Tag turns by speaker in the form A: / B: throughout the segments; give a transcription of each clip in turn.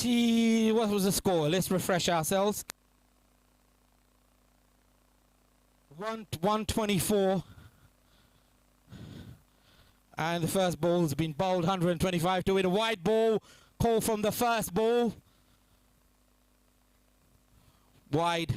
A: 20, what was the score? Let's refresh ourselves. 124. And the first ball's been bowled, 125 to win. A wide ball, call from the first ball. Wide.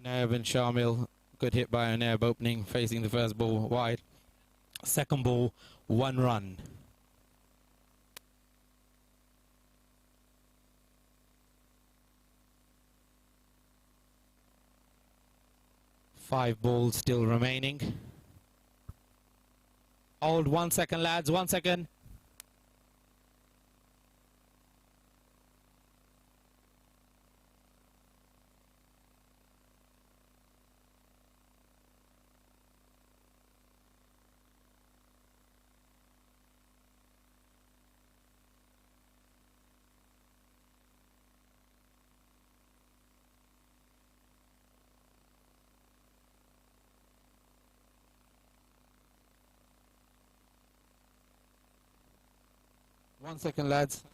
A: Naib and Shamil, good hit by Naib opening, facing the first ball wide. Second ball, 1 run. Five balls still remaining. Hold 1 second, lads, 1 second. One second, lads.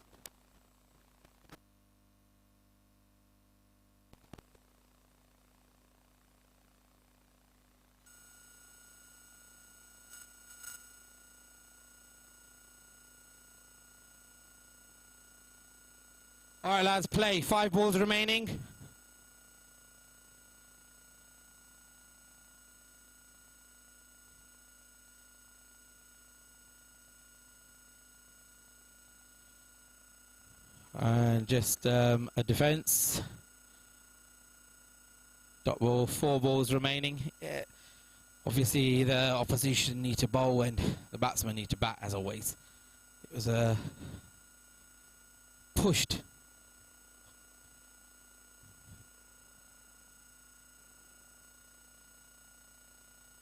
A: All right, lads, play. 5 balls remaining. And just a defence. Dot ball, 4 balls remaining. Yeah. Obviously, the opposition need to bowl and the batsmen need to bat, as always. It was pushed.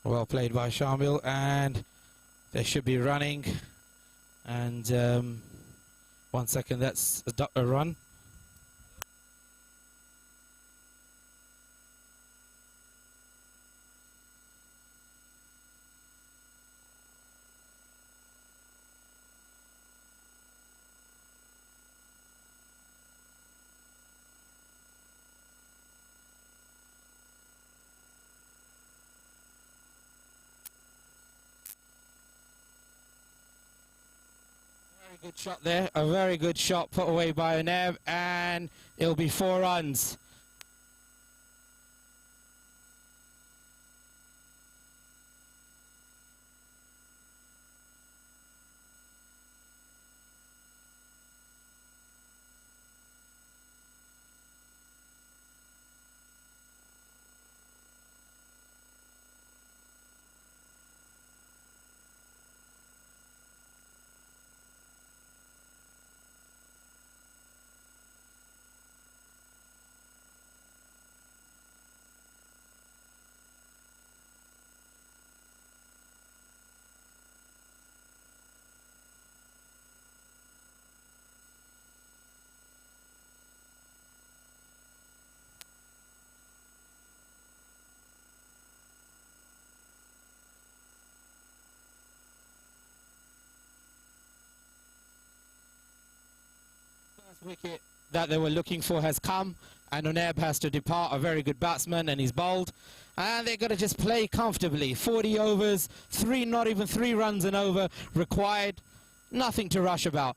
A: Well played by Shamil, and they should be running. And 1 second, that's a run. Good shot there, a very good shot put away by Naib, and it'll be 4 runs. Wicket that they were looking for has come, and Naib has to depart, a very good batsman, and he's bowled, and they're going to just play comfortably. 40 overs, not even 3 runs an over required, nothing to rush about.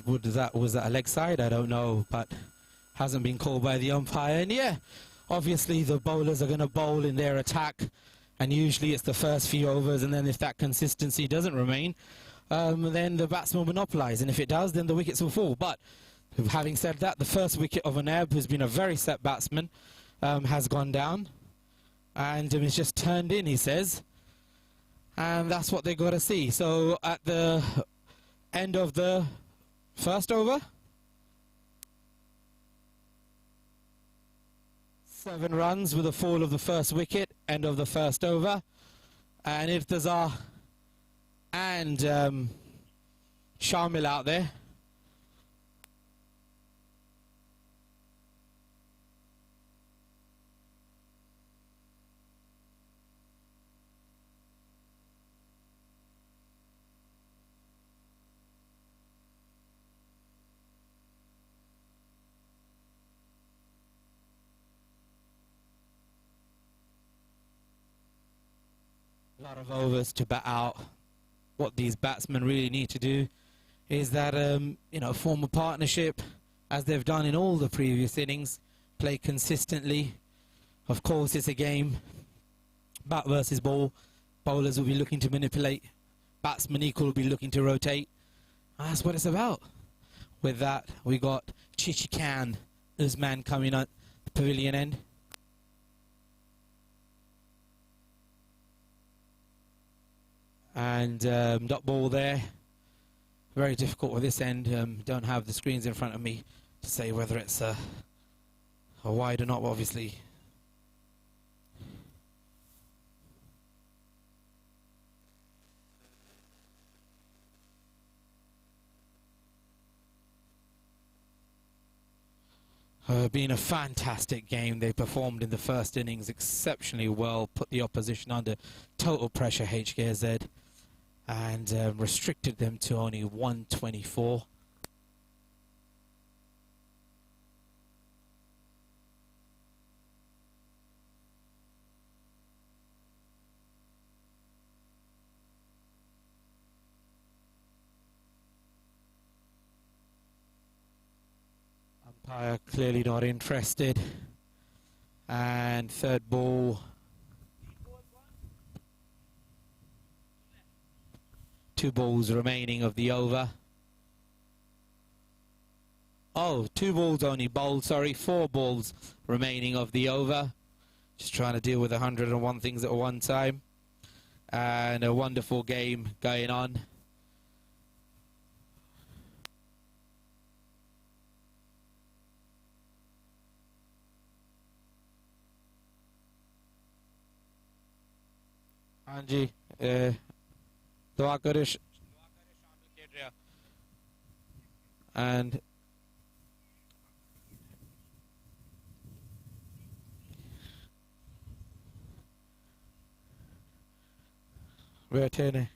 A: was that a leg side? I don't know, but hasn't been called by the umpire. And yeah, obviously the bowlers are going to bowl in their attack, and usually it's the first few overs, and then if that consistency doesn't remain, then the batsman will monopolise, and if it does, then the wickets will fall. But having said that, the first wicket of Anab, who's been a very set batsman, has gone down, and it's just turned in, he says, and that's what they've got to see. So at the end of the first over, 7 runs with a fall of the first wicket, end of the first over, and Irtazar and Shamil out there. A lot of overs to bat out. What these batsmen really need to do is that, you know, form a partnership as they've done in all the previous innings, play consistently. Of course, it's a game, bat versus ball. Bowlers will be looking to manipulate, batsmen equal will be looking to rotate. That's what it's about. With that, we got Chichikan, Usman coming at the pavilion end. And dot ball there. Very difficult with this end. Don't have the screens in front of me to say whether it's a wide or not, obviously. Been a fantastic game. They performed in the first innings exceptionally well, put the opposition under total pressure, HKSZ, and restricted them to only 124. Umpire clearly not interested. And third ball. 2 balls remaining of the over. Oh, 2 balls only bowled, sorry, 4 balls remaining of the over. Just trying to deal with 101 things at one time. And a wonderful game going on. Anji, दुआ करे शामिल खेल रहा and बैठे ने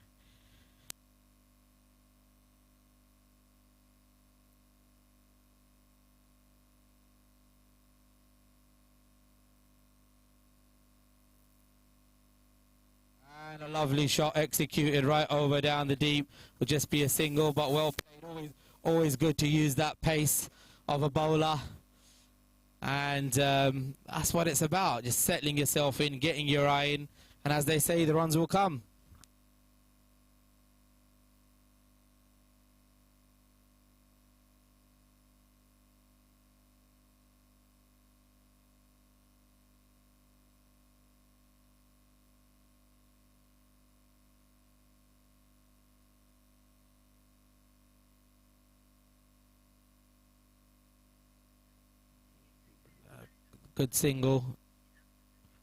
A: and a lovely shot executed right over down the deep. Will just be a single, but well played. Always good to use that pace of a bowler. And that's what it's about, just settling yourself in, getting your eye in. And as they say, the runs will come. Good single,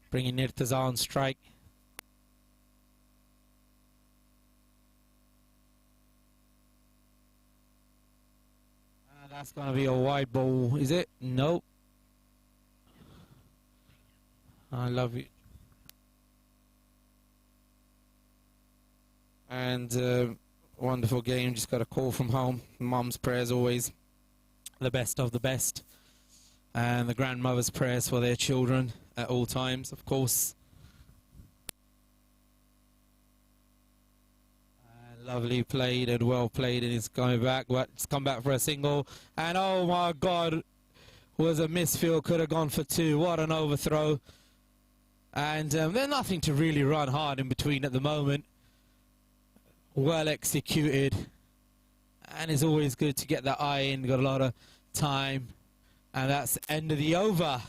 A: bringing Irtaza on strike. And that's going to be a wide ball, is it? Nope. I love you. And wonderful game, just got a call from home. Mum's prayers always the best of the best. And the grandmother's prayers for their children at all times, of course. Lovely played and well played, and it's coming back. It's come back for a single. And oh my God, was a misfield. Could have gone for two. What an overthrow. And there's nothing to really run hard in between at the moment. Well executed. And it's always good to get that eye in. Got a lot of time. And that's the end of the over.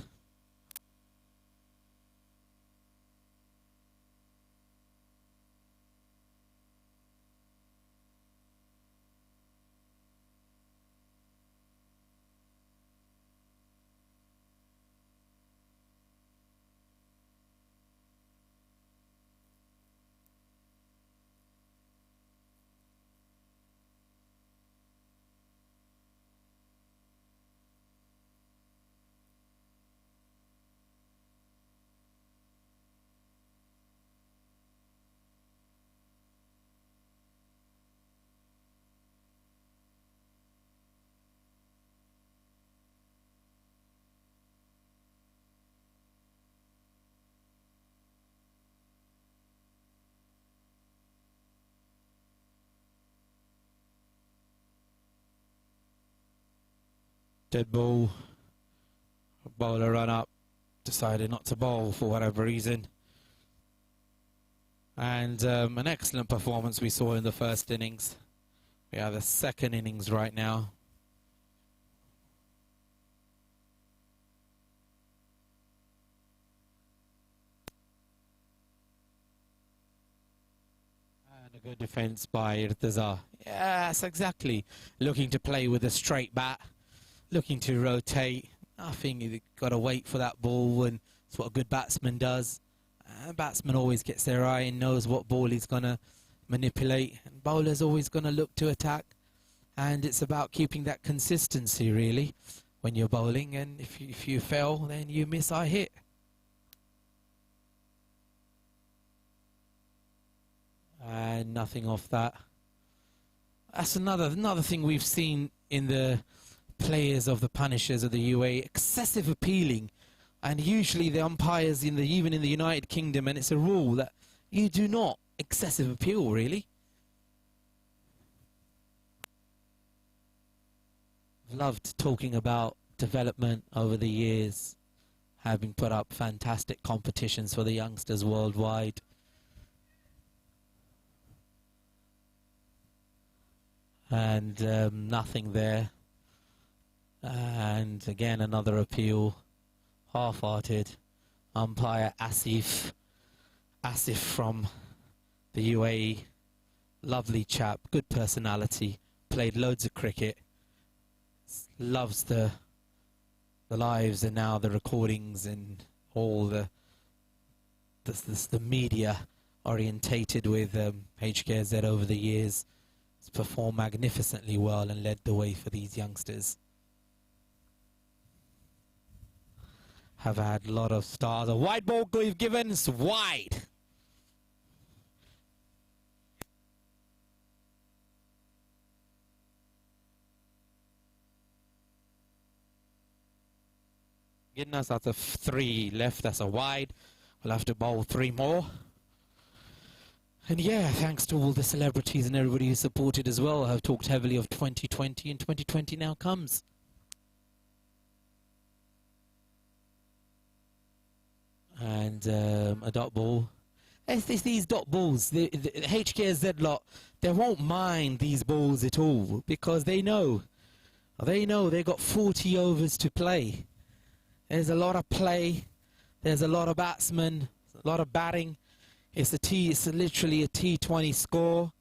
A: Dead ball. Bowler run up. Decided not to bowl for whatever reason. And an excellent performance we saw in the first innings. We are the second innings right now. And a good defence by Irtaza. Yes, exactly. Looking to play with a straight bat. Looking to rotate. Nothing, you've got to wait for that ball, and it's what a good batsman does. A batsman always gets their eye and knows what ball he's going to manipulate. And bowler's always going to look to attack. And it's about keeping that consistency, really, when you're bowling. And if you fail, then you miss a hit. And nothing off that. That's another thing we've seen in the players of the Punishers of the UAE, excessive appealing, and usually the umpires even in the United Kingdom, and it's a rule that you do not excessive appeal, really. I've loved talking about development over the years, having put up fantastic competitions for the youngsters worldwide. And nothing there. And again, another appeal, half-hearted. Umpire Asif from the UAE, lovely chap, good personality, played loads of cricket, loves the lives and now the recordings and all the media orientated with HKSZ over the years. He's performed magnificently well and led the way for these youngsters. Have had a lot of stars. A wide ball we've given, it's wide. Goodness, that's a 3 left, that's a wide. We'll have to bowl 3 more. And yeah, thanks to all the celebrities and everybody who supported as well. I've talked heavily of 2020, and 2020 now comes. And a dot ball. It's these dot balls. The HKSZ lot, they won't mind these balls at all because they know. They know they've got 40 overs to play. There's a lot of play. There's a lot of batsmen, a lot of batting. It's literally a T20 score.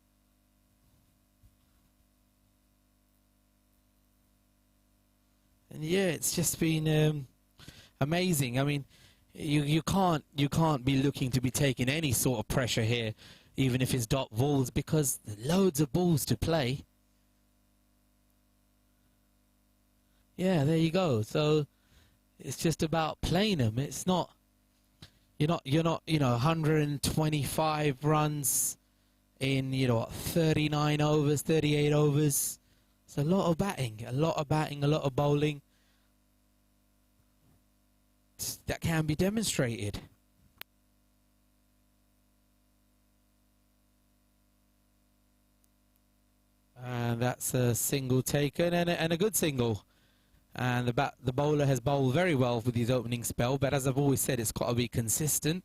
A: And yeah, it's just been amazing. I mean, you can't be looking to be taking any sort of pressure here, even if it's dot balls, because there's loads of balls to play. Yeah, there you go. So it's just about playing them. It's not. You're not 125 runs in 39 overs, 38 overs. It's a lot of batting, a lot of bowling. That can be demonstrated. And that's a single taken and a good single. And the bowler has bowled very well with his opening spell, but as I've always said, it's got to be consistent,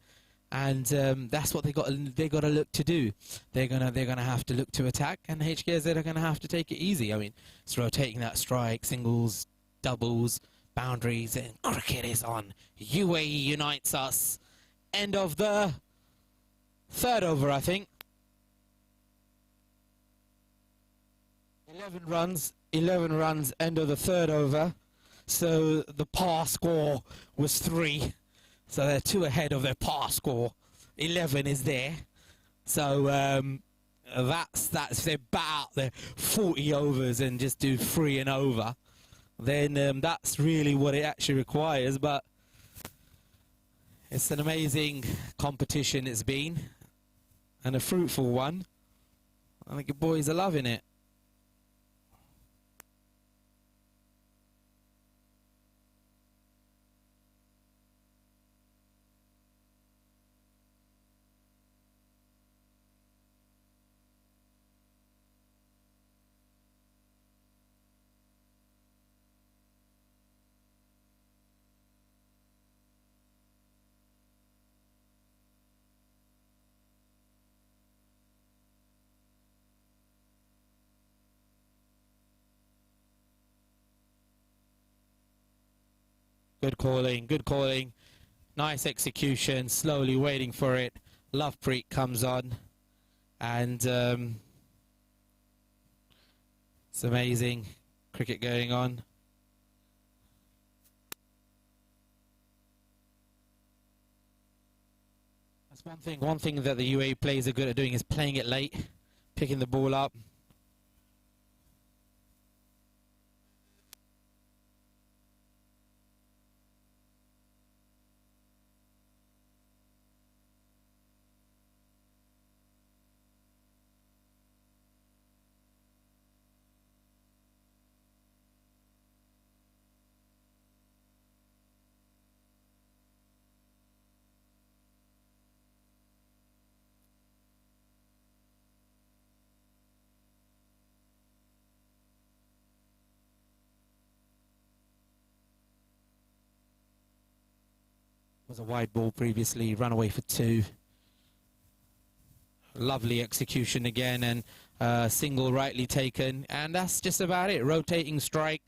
A: and that's what they got to look to do. They're gonna have to look to attack, and HKSZ are gonna have to take it easy. I mean, it's rotating that strike, singles, doubles, boundaries, and cricket is on. UAE unites us. End of the third over, I think. 11 runs, end of the third over. So the par score was 3. So they're 2 ahead of their par score. 11 is there. So that's if they bat out their 40 overs and just do 3 and over, then that's really what it actually requires. But it's an amazing competition it's been, and a fruitful one. I think the boys are loving it. Good calling, good calling. Nice execution, slowly waiting for it. Lovepreet comes on, and it's amazing cricket going on. That's one thing. One thing that the UAE players are good at doing is playing it late, picking the ball up. Was a wide ball previously, run away for 2. Lovely execution again, and single rightly taken, and that's just about it. Rotating strike.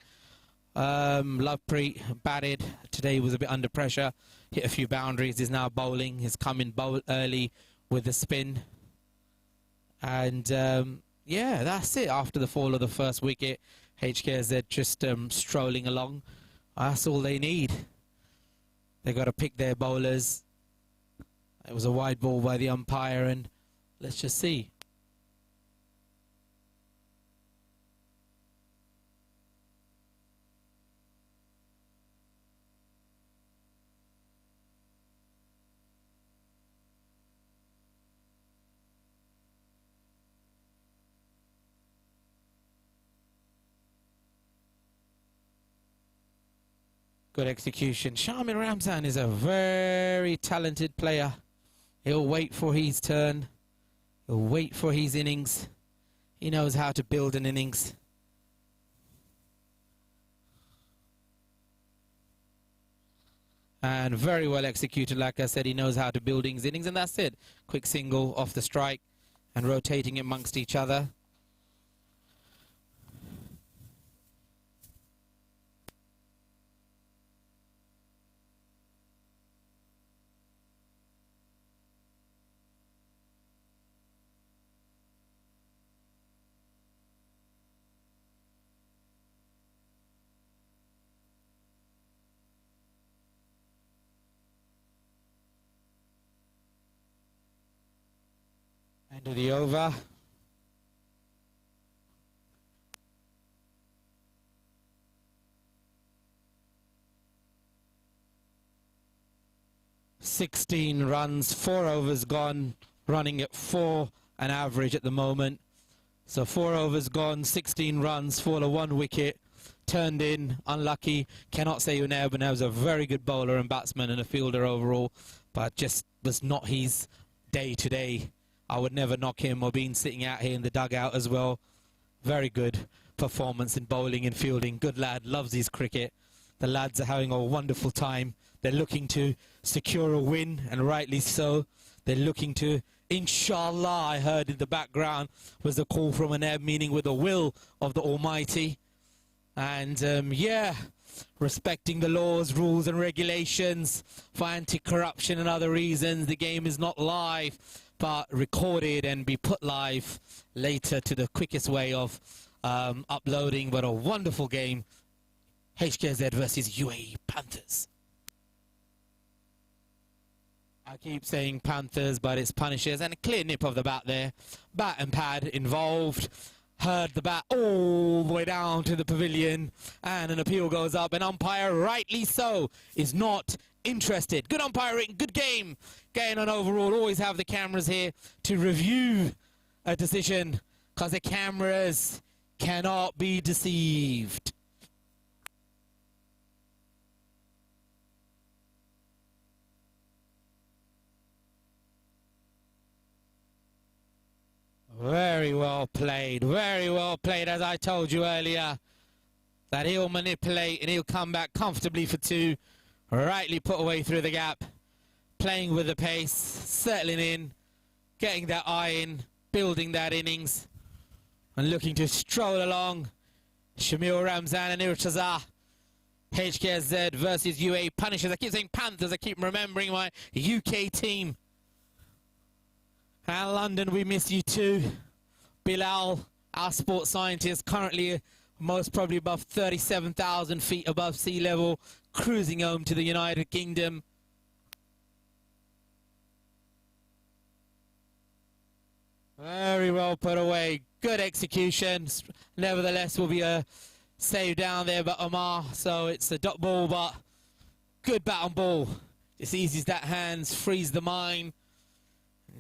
A: Lovepreet batted today, was a bit under pressure, hit a few boundaries, is now bowling. He's come in bowl early with the spin, and yeah, that's it. After the fall of the first wicket, HKSZ just strolling along. That's all they need. They've got to pick their bowlers. It was a wide ball by the umpire, and let's just see. Good execution. Shamim Ramzan is a very talented player. He'll wait for his turn. He'll wait for his innings. He knows how to build an innings. And very well executed. Like I said, he knows how to build his innings, and that's it. Quick single off the strike and rotating amongst each other. End of the over. "16 runs, 4 overs gone, running at 4 an average at the moment. So 4 overs gone, 16 runs, fall of 1 wicket, turned in, unlucky. Cannot say Unai was a very good bowler and batsman and a fielder overall, but just was not his day today. I would never knock him or being sitting out here in the dugout as well. Very good performance in bowling and fielding. Good lad, loves his cricket. The lads are having a wonderful time. They're looking to secure a win, and rightly so. They're looking to, inshallah, I heard in the background was the call from an ebb, meaning with the will of the Almighty. And yeah, respecting the laws, rules and regulations for anti-corruption and other reasons. The game is not live, but recorded and be put live later to the quickest way of uploading. But a wonderful game. HKSZ versus UAE Panthers. I keep saying Panthers, but it's Punishers, and a clear nip of the bat there. Bat and pad involved. Heard the bat all the way down to the pavilion, and an appeal goes up, and umpire, rightly so, is not interested. Good umpiring, good game. Getting on overall, always have the cameras here to review a decision, because the cameras cannot be deceived. Very well played, as I told you earlier, that he'll manipulate and he'll come back comfortably for two, rightly put away through the gap, playing with the pace, settling in, getting that eye in, building that innings, and looking to stroll along. Shamil Ramzan and Irtaza, HKSZ versus UAE Punishers. I keep saying Panthers, I keep remembering my UK team. And London, we miss you too. Bilal, our sports scientist, currently most probably above 37,000 feet above sea level, cruising home to the United Kingdom. Very well put away. Good execution. Nevertheless, will be a save down there by Omar. So it's a dot ball, but good bat on ball. Just eases that hands, frees the mind.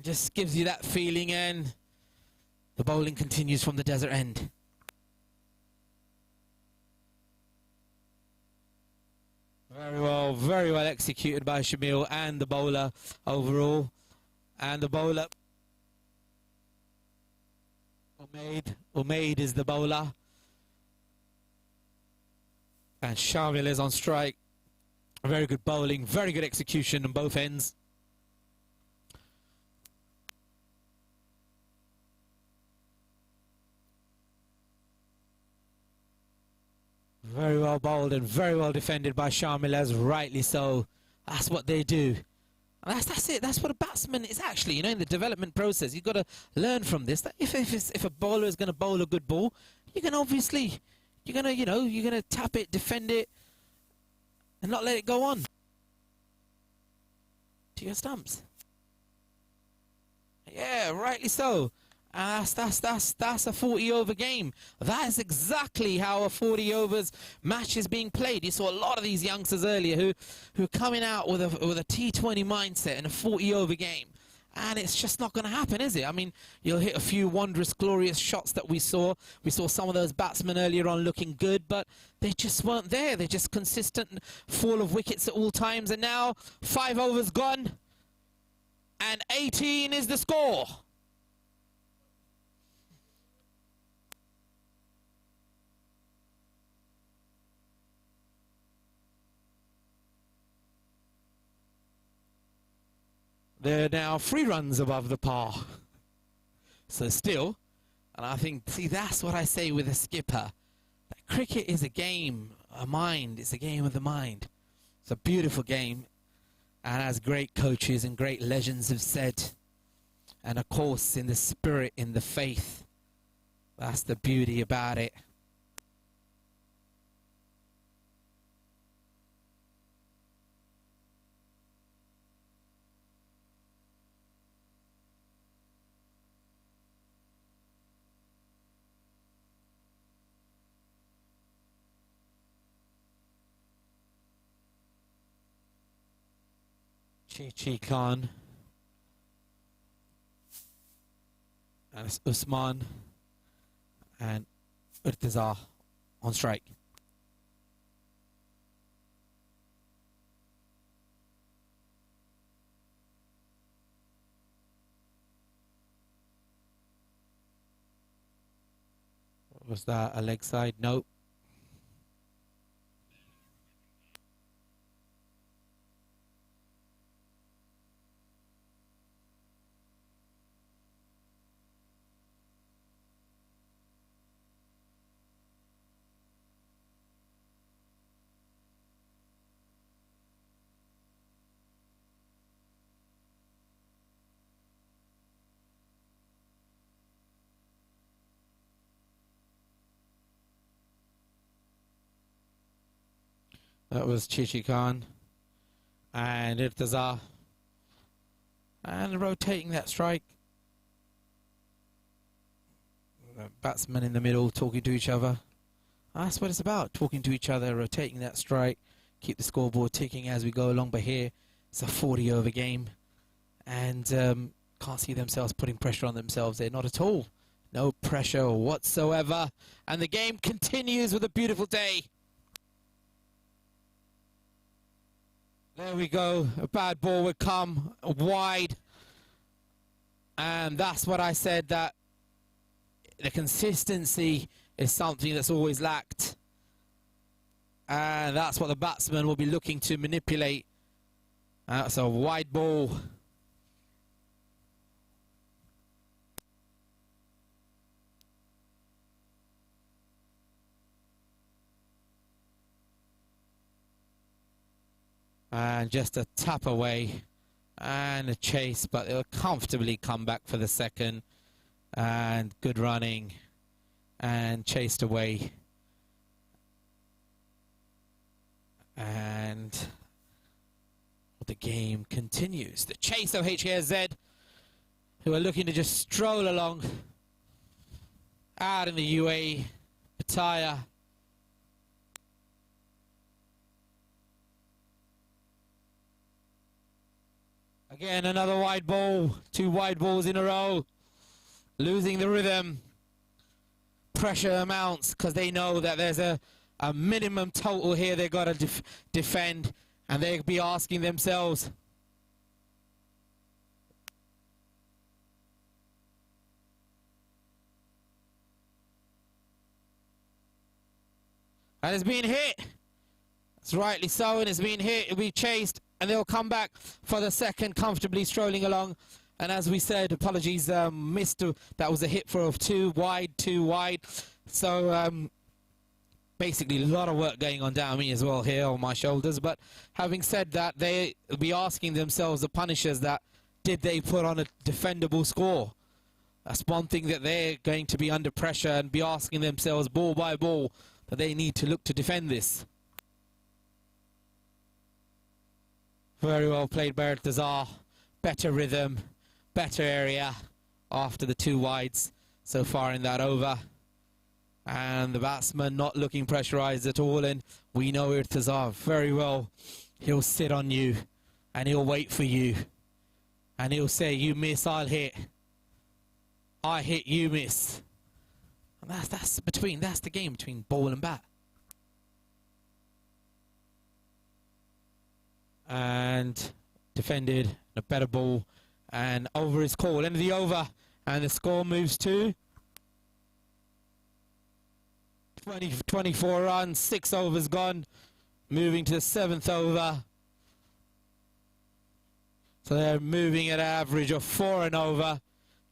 A: Just gives you that feeling, and the bowling continues from the desert end. Very well executed by Shamil and the bowler overall. And the bowler, Umaid is the bowler. And Shamil is on strike. Very good bowling, very good execution on both ends. Very well bowled and very well defended by Shamil, as rightly so. That's what they do. And that's it. That's what a batsman is actually, you know, in the development process. You've got to learn from this. That if a bowler is going to bowl a good ball, you can obviously, you're going to tap it, defend it, and not let it go on to your stumps. Yeah, rightly so. That's a 40 over game. That is exactly how a 40 overs match is being played. You saw a lot of these youngsters earlier who are coming out with a T20 mindset in a 40 over game. And it's just not going to happen, is it? I mean, you'll hit a few wondrous, glorious shots that we saw. We saw some of those batsmen earlier on looking good, but they just weren't there. They're just consistent fall of wickets at all times. And now 5 overs gone, and 18 is the score. They're now 3 runs above the par. So still, and I think, see, that's what I say with a skipper. That cricket is a game, a mind. It's a game of the mind. It's a beautiful game. And as great coaches and great legends have said, and of course in the spirit, in the faith, that's the beauty about it. Chi Khan, and it's Usman and Irtaza on strike. Was that a leg side? Nope. That was Chichi Khan and Irtazar. And rotating that strike. Batsmen in the middle talking to each other. That's what it's about, talking to each other, rotating that strike, keep the scoreboard ticking as we go along. But here, it's a 40-over game, and can't see themselves putting pressure on themselves. They're not at all. No pressure whatsoever. And the game continues with a beautiful day. There we go. A bad ball would come wide. And that's what I said, that the consistency is something that's always lacked. And that's what the batsman will be looking to manipulate. That's a wide ball. And just a tap away and a chase, but they'll comfortably come back for the second. And good running and chased away. And the game continues. The chase of HKSZ, who are looking to just stroll along out in the UAE, Pattaya. Again, another wide ball. 2 wide balls in a row. Losing the rhythm. Pressure mounts because they know that there's a minimum total here they've got to defend. And they'll be asking themselves, and it's been hit. It's rightly so, and it's been hit. It'll be chased, and they'll come back for the second, comfortably strolling along. And as we said, apologies, missed. That was a hit for 2 wide, 2 wide. So basically a lot of work going on down me as well here on my shoulders. But having said that, they'll be asking themselves, the punishers, that did they put on a defendable score? That's one thing that they're going to be under pressure and be asking themselves ball by ball, that they need to look to defend this. Very well played by Irtazar. Better rhythm, better area after the 2 wides so far in that over. And the batsman not looking pressurized at all. And we know Irtazar very well. He'll sit on you and he'll wait for you. And he'll say, you miss, I'll hit. I hit, you miss. And that's the game between ball and bat. And defended, a better ball, and over is called. End of the over, and the score moves to 24 runs, 6 overs gone, moving to the 7th over. So they're moving at an average of 4 and over,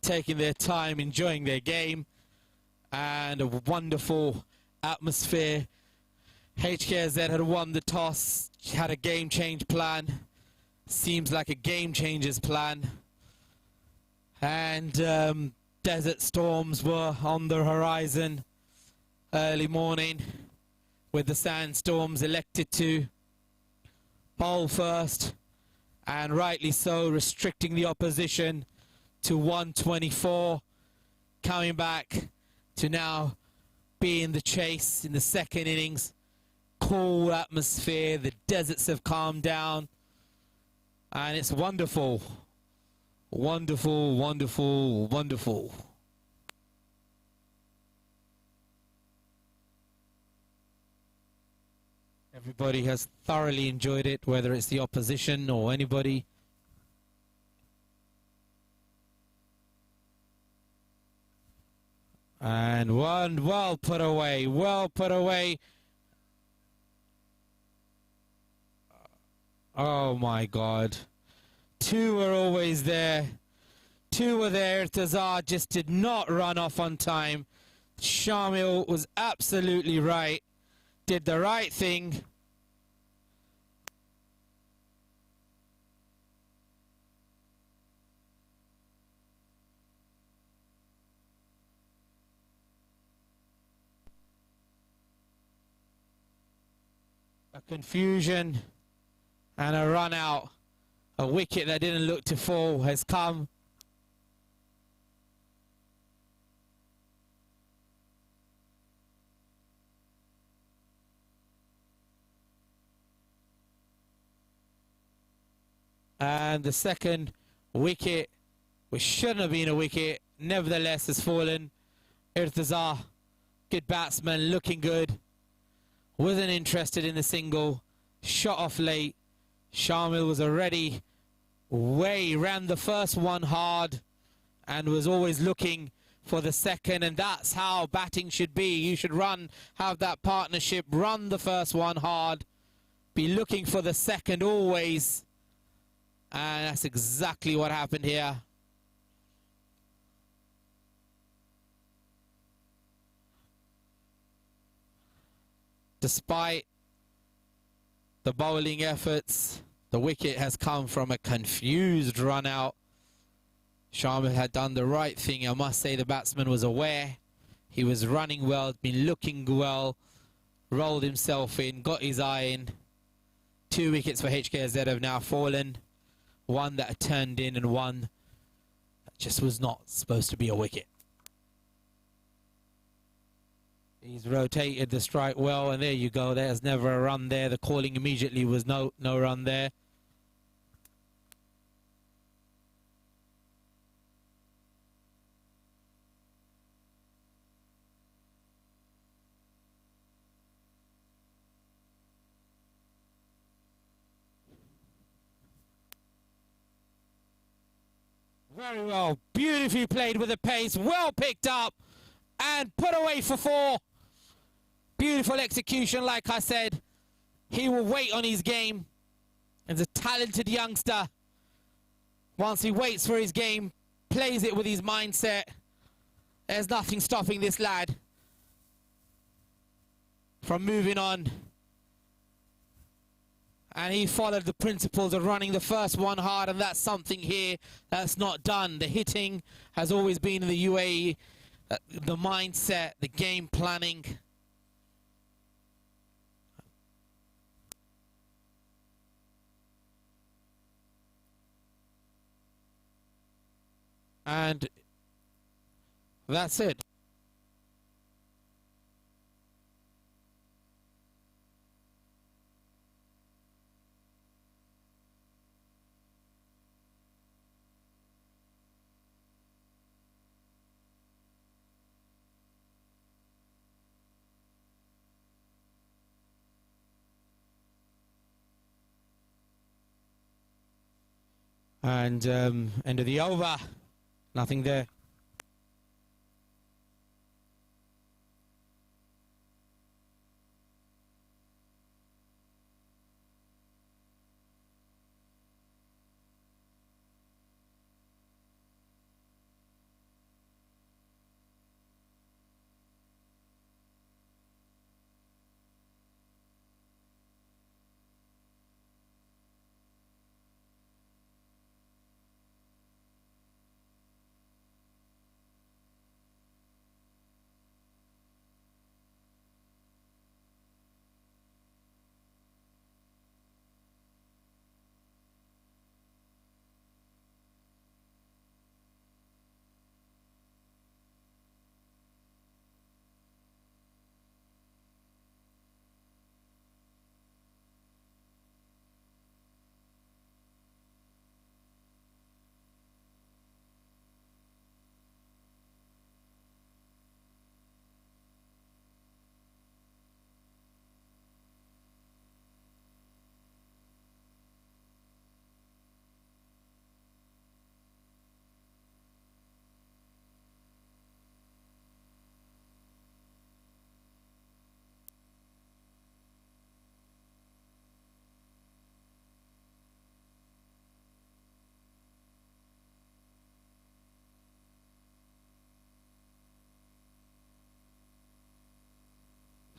A: taking their time, enjoying their game, and a wonderful atmosphere. HKSZ had won the toss, had a game change plan. Seems like a game changer's plan. And desert storms were on the horizon early morning, with the sandstorms elected to bowl first, and rightly so, restricting the opposition to 124, coming back to now be in the chase in the second innings. Cool atmosphere, the deserts have calmed down, and it's wonderful. Wonderful, wonderful, wonderful. Everybody has thoroughly enjoyed it, whether it's the opposition or anybody. And one well put away, well put away. Oh my God. Two were always there. Two were there. Tazar just did not run off on time. Shamil was absolutely right. Did the right thing. A confusion and a run out. A wicket that didn't look to fall has come. And the second wicket, which shouldn't have been a wicket, nevertheless has fallen. Irtazar, good batsman, looking good. Wasn't interested in the single. Shot off late. Shamil was already ran the first one hard and was always looking for the second, and that's how batting should be. You should have that partnership, run the first one hard, be looking for the second always, and that's exactly what happened here. Despite the bowling efforts, the wicket has come from a confused run out. Shamil had done the right thing. I must say the batsman was aware. He was running well, been looking well, rolled himself in, got his eye in. 2 wickets for HKSZ have now fallen. One that turned in and one that just was not supposed to be a wicket. He's rotated the strike well, and there you go. There's never a run there. The calling immediately was no run there. Very well. Beautifully played with the pace. Well picked up and put away for 4. Beautiful execution, like I said. He will wait on his game. He's a talented youngster. Once he waits for his game, plays it with his mindset, there's nothing stopping this lad from moving on. And he followed the principles of running the first one hard, and that's something here that's not done. The hitting has always been in the UAE, the mindset, the game planning. And that's it. And end of the over. Nothing there.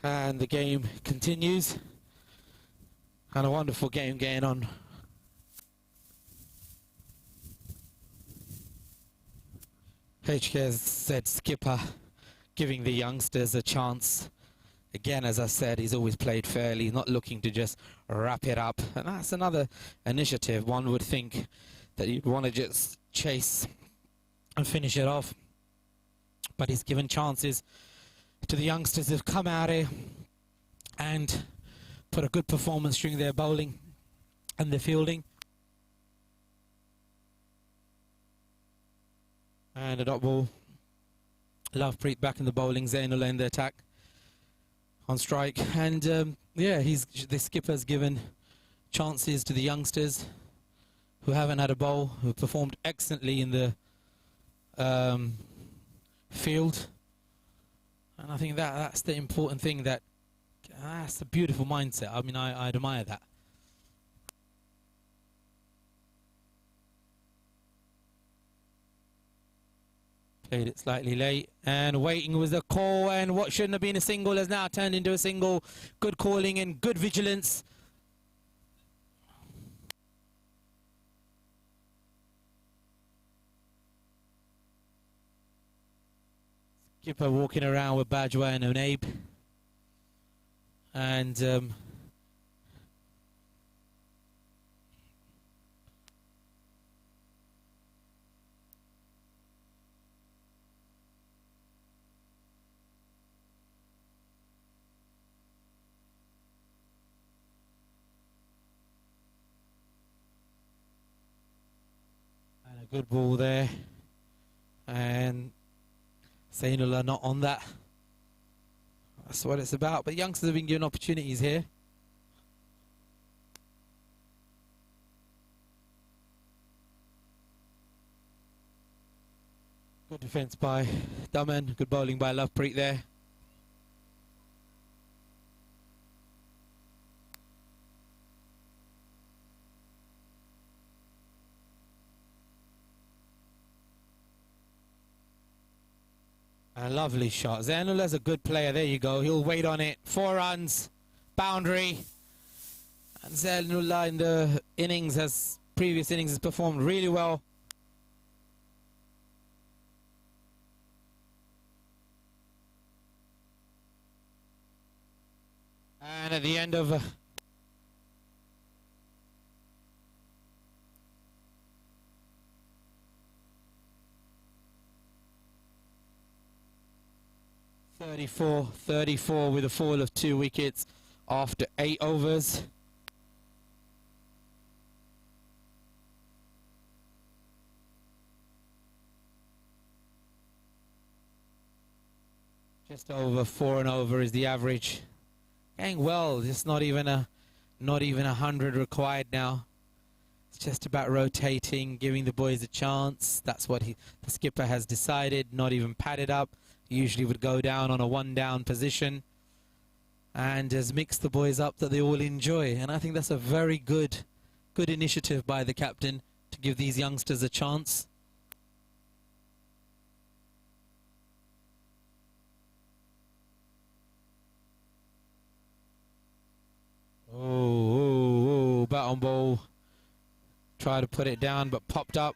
A: And the game continues. And a wonderful game going on. HKSZ skipper giving the youngsters a chance. Again, as I said, he's always played fairly, not looking to just wrap it up. And that's another initiative. One would think that you'd want to just chase and finish it off. But he's given chances to the youngsters who've come out here and put a good performance during their bowling and their fielding. And a dot ball. Lovepreet back in the bowling, Zainullah in the attack. On strike, and yeah, the skipper's given chances to the youngsters who haven't had a bowl, who performed excellently in the field, and I think that's the important thing. That's a beautiful mindset. I mean, I admire that. Played it slightly late, and waiting was the call, and what shouldn't have been a single has now turned into a single. Good calling and good vigilance. Skipper walking around with Bajwa and Unaib. And a good ball there, and Zainullah not on that. That's what it's about. But youngsters have been given opportunities here. Good defence by Daman. Good bowling by Lovepreet there. A lovely shot. Zainullah's a good player. There you go. He'll wait on it. 4 runs. Boundary. And Zainullah in the previous innings has performed really well. And at the end of 34 with a fall of 2 wickets after 8 overs. Just over 4 and over is the average. Going well, just not even 100 required now. It's just about rotating, giving the boys a chance. That's what the skipper has decided. Not even padded up. Usually would go down on a 1-down position, and has mixed the boys up that they all enjoy. And I think that's a very good initiative by the captain to give these youngsters a chance. Oh, bat on ball. Tried to put it down, but popped up.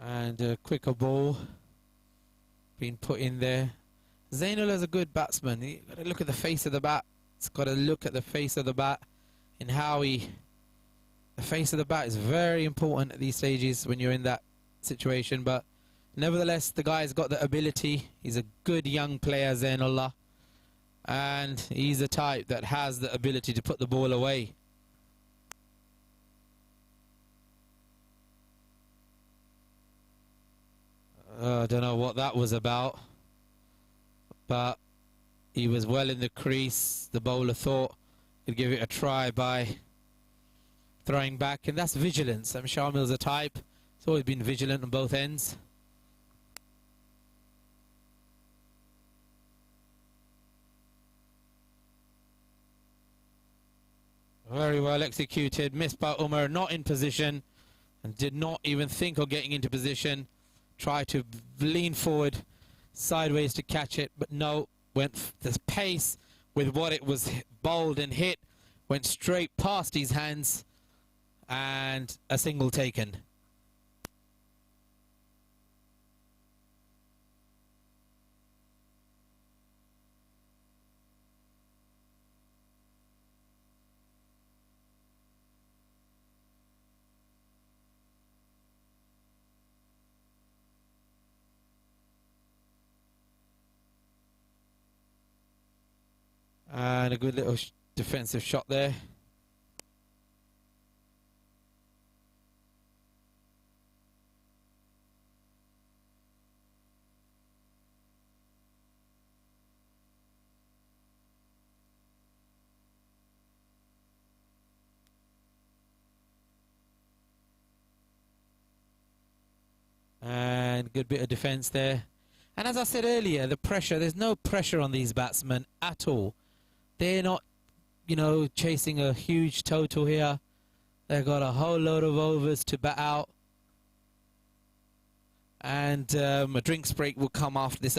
A: And a quicker ball being put in there. Zainullah's a good batsman. You got to look at the face of the bat. It's got to look at the face of the bat and how the face of the bat is very important at these stages when you're in that situation. But nevertheless, the guy's got the ability. He's a good young player, Zainullah, and he's the type that has the ability to put the ball away. I don't know what that was about, but he was well in the crease. The bowler thought he'd give it a try by throwing back, and that's vigilance. I mean, Shamil's a type. He's always been vigilant on both ends. Very well executed. Missed by Umar, not in position, and did not even think of getting into position. Tried to lean forward sideways to catch it, but no, went the pace with what it was bowled and hit, went straight past his hands, and a single taken. And a good little defensive shot there. And good bit of defense there. And as I said earlier, the pressure, there's no pressure on these batsmen at all. They're not, you know, chasing a huge total here. They've got a whole load of overs to bat out. And a drinks break will come after this.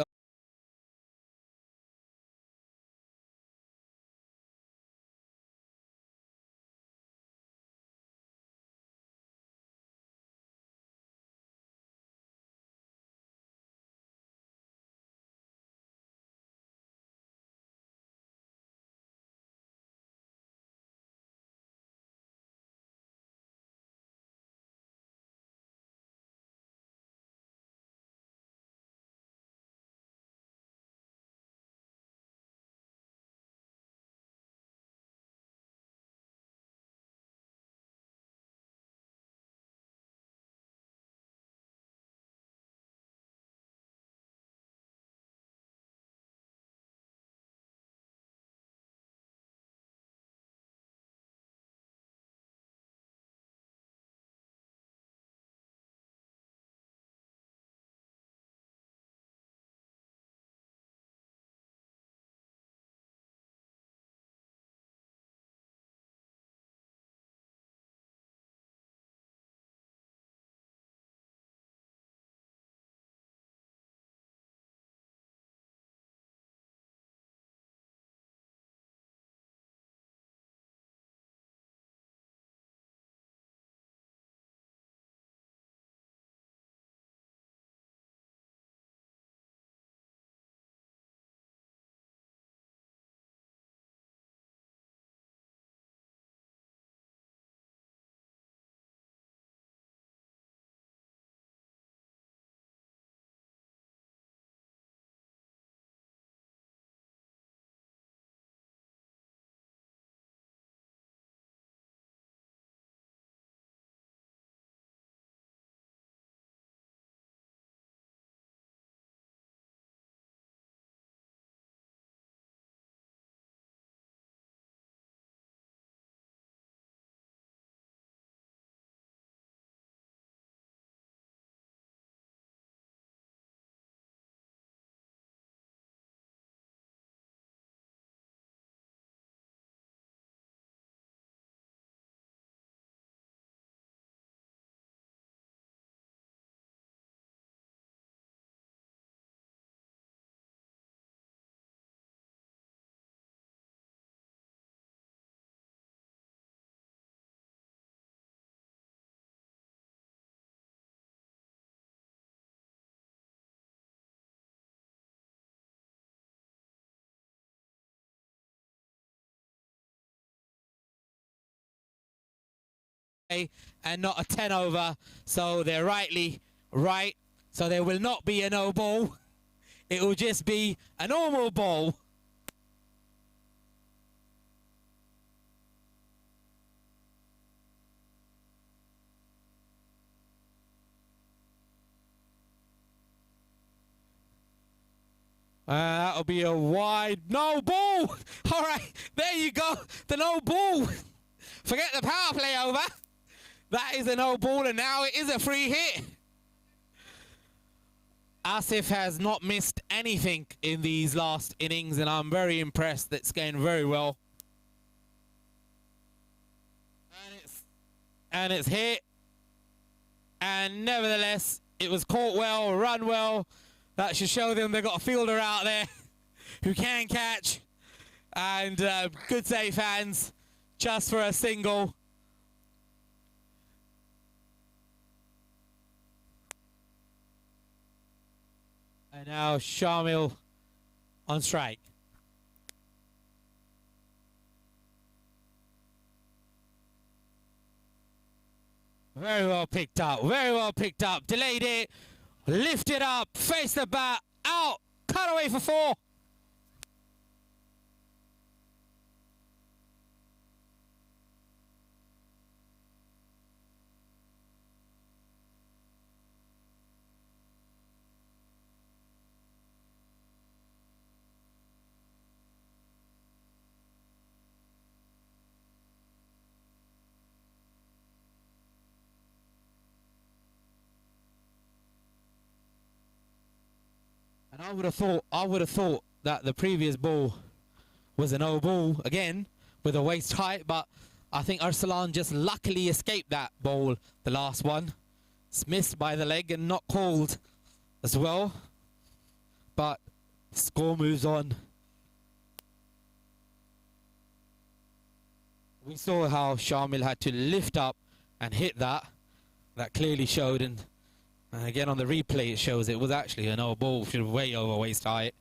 A: And not a 10 over, so they're rightly right. So there will not be a no ball. It will just be a normal ball. That'll be a wide no ball. All right, there you go. The no ball. Forget the power play over. That is a no ball, and now it is a free hit. Asif has not missed anything in these last innings, and I'm very impressed. That's going very well. and it's hit. And nevertheless, it was caught well, run well. That should show them they've got a fielder out there who can catch. And good save hands, just for a single. And now Shamil on strike. Very well picked up, very well picked up. Delayed it, lifted up, faced the bat, out, cut away for 4. And I would have thought that the previous ball was a no ball again with a waist height, but I think Arsalan just luckily escaped that ball, the last one. It's missed by the leg and not called as well. But score moves on. We saw how Shamil had to lift up and hit that. That clearly showed, and again on the replay it shows it was actually a no ball, should have way over waist height.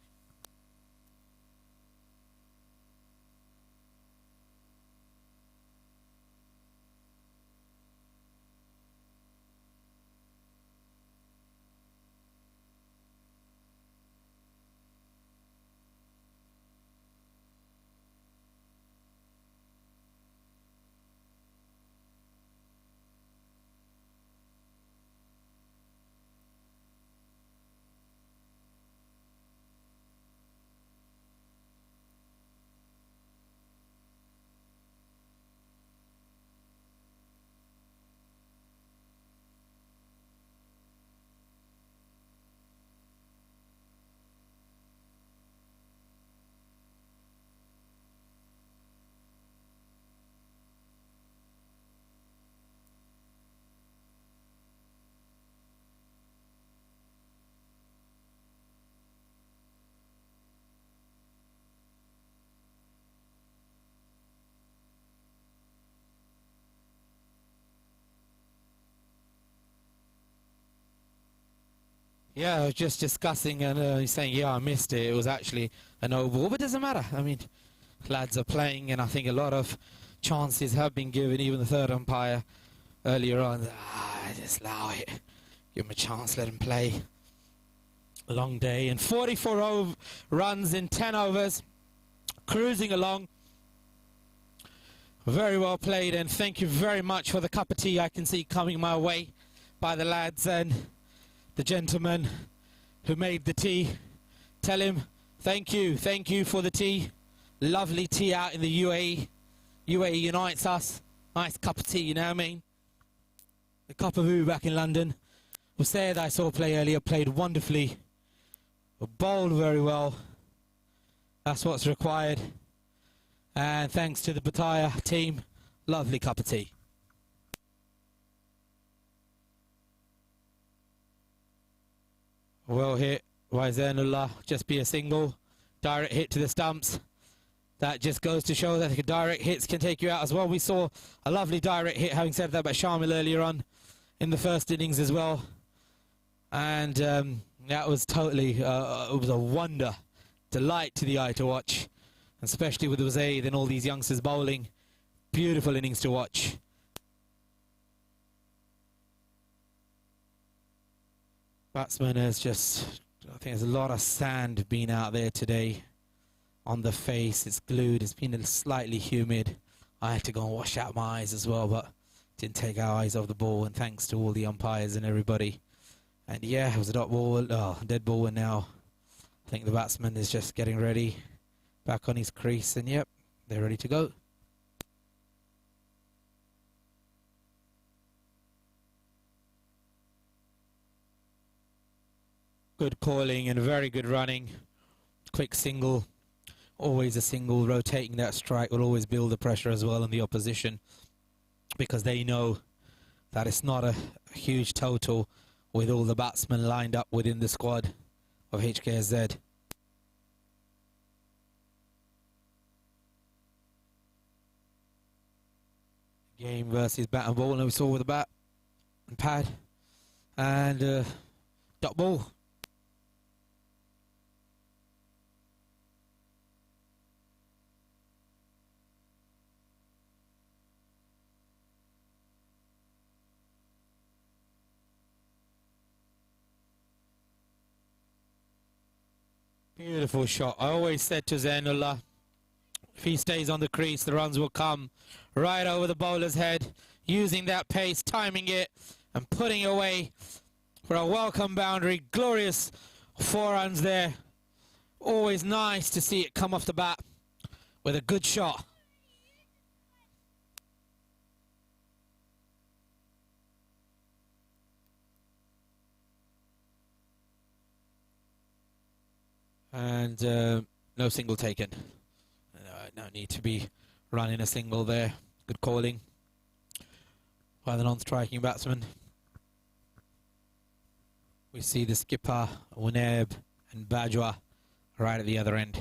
A: Yeah, I was just discussing, and he's saying, yeah, I missed it. It was actually a no ball, but it doesn't matter. I mean, lads are playing, and I think a lot of chances have been given. Even the third umpire earlier on, just allow it. Give him a chance, let him play. A long day, and 44 runs in 10 overs. Cruising along. Very well played, and thank you very much for the cup of tea I can see coming my way by the lads and the gentleman who made the tea. Tell him thank you for the tea. Lovely tea out in the UAE. UAE unites us. Nice cup of tea, you know what I mean? The cup of back in London. Usaid I saw play earlier, played wonderfully. Bowled very well. That's what's required. And thanks to the Bataya team, lovely cup of tea. Well hit by Zainullah, just be a single. Direct hit to the stumps. That just goes to show that the direct hits can take you out as well. We saw a lovely direct hit, having said that, by Shamil earlier on in the first innings as well. And that was totally, it was a wonder, delight to the eye to watch. Especially with Usaid and all these youngsters bowling. Beautiful innings to watch. Batsman has just, I think there's a lot of sand been out there today on the face. It's glued, it's been slightly humid. I had to go and wash out my eyes as well, but didn't take our eyes off the ball, and thanks to all the umpires and everybody. And yeah, it was a dot ball, dead ball, and now I think the batsman is just getting ready, back on his crease, and yep, they're ready to go. Good calling and very good running. Quick single. Always a single. Rotating that strike will always build the pressure as well on the opposition, because they know that it's not a huge total with all the batsmen lined up within the squad of HKSZ. Game versus bat and ball, and we saw with the bat and pad and dot ball. Beautiful shot. I always said to Zainullah, if he stays on the crease, the runs will come right over the bowler's head, using that pace, timing it, and putting it away for a welcome boundary. Glorious 4 runs there. Always nice to see it come off the bat with a good shot. And no single taken. No need to be running a single there. Good calling by the non-striking batsman. We see the skipper, Uneb and Bajwa right at the other end.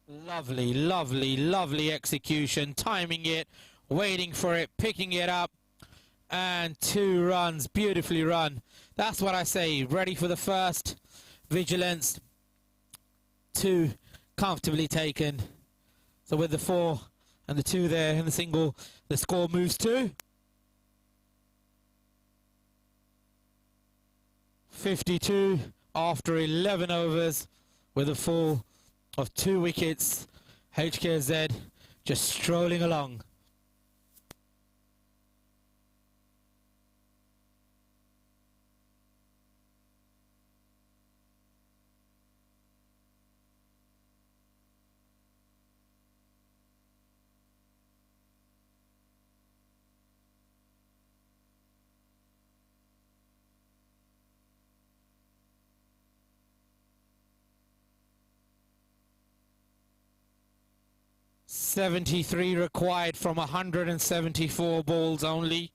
A: Lovely, lovely, lovely execution. Timing it, waiting for it, picking it up. And 2 runs, beautifully run. That's what I say, ready for the first. Vigilance, 2 comfortably taken. So with the 4 and the 2 there and the single, the score moves to 52 after 11 overs with a fall of 2 wickets. HKSZ just strolling along. .73 required from 174 balls only.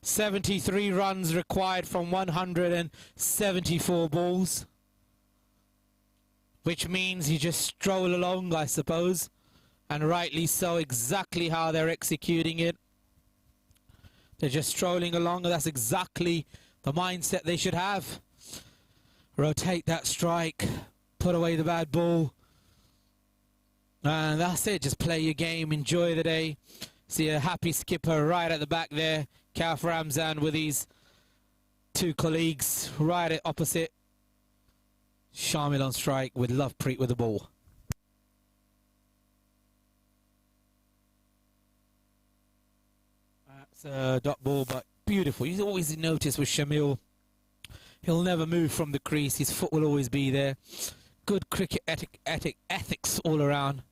A: 73 runs required from 174 balls. Which means you just stroll along, I suppose. And rightly so, exactly how they're executing it. They're just strolling along, and that's exactly the mindset they should have. Rotate that strike, put away the bad ball. And that's it, just play your game, enjoy the day. See a happy skipper right at the back there, Kaif Ramzan with his 2 colleagues right at opposite. Shamil on strike with Lovepreet with the ball. That's a dot ball, but beautiful. You always notice with Shamil, he'll never move from the crease, his foot will always be there. Good cricket ethics all around.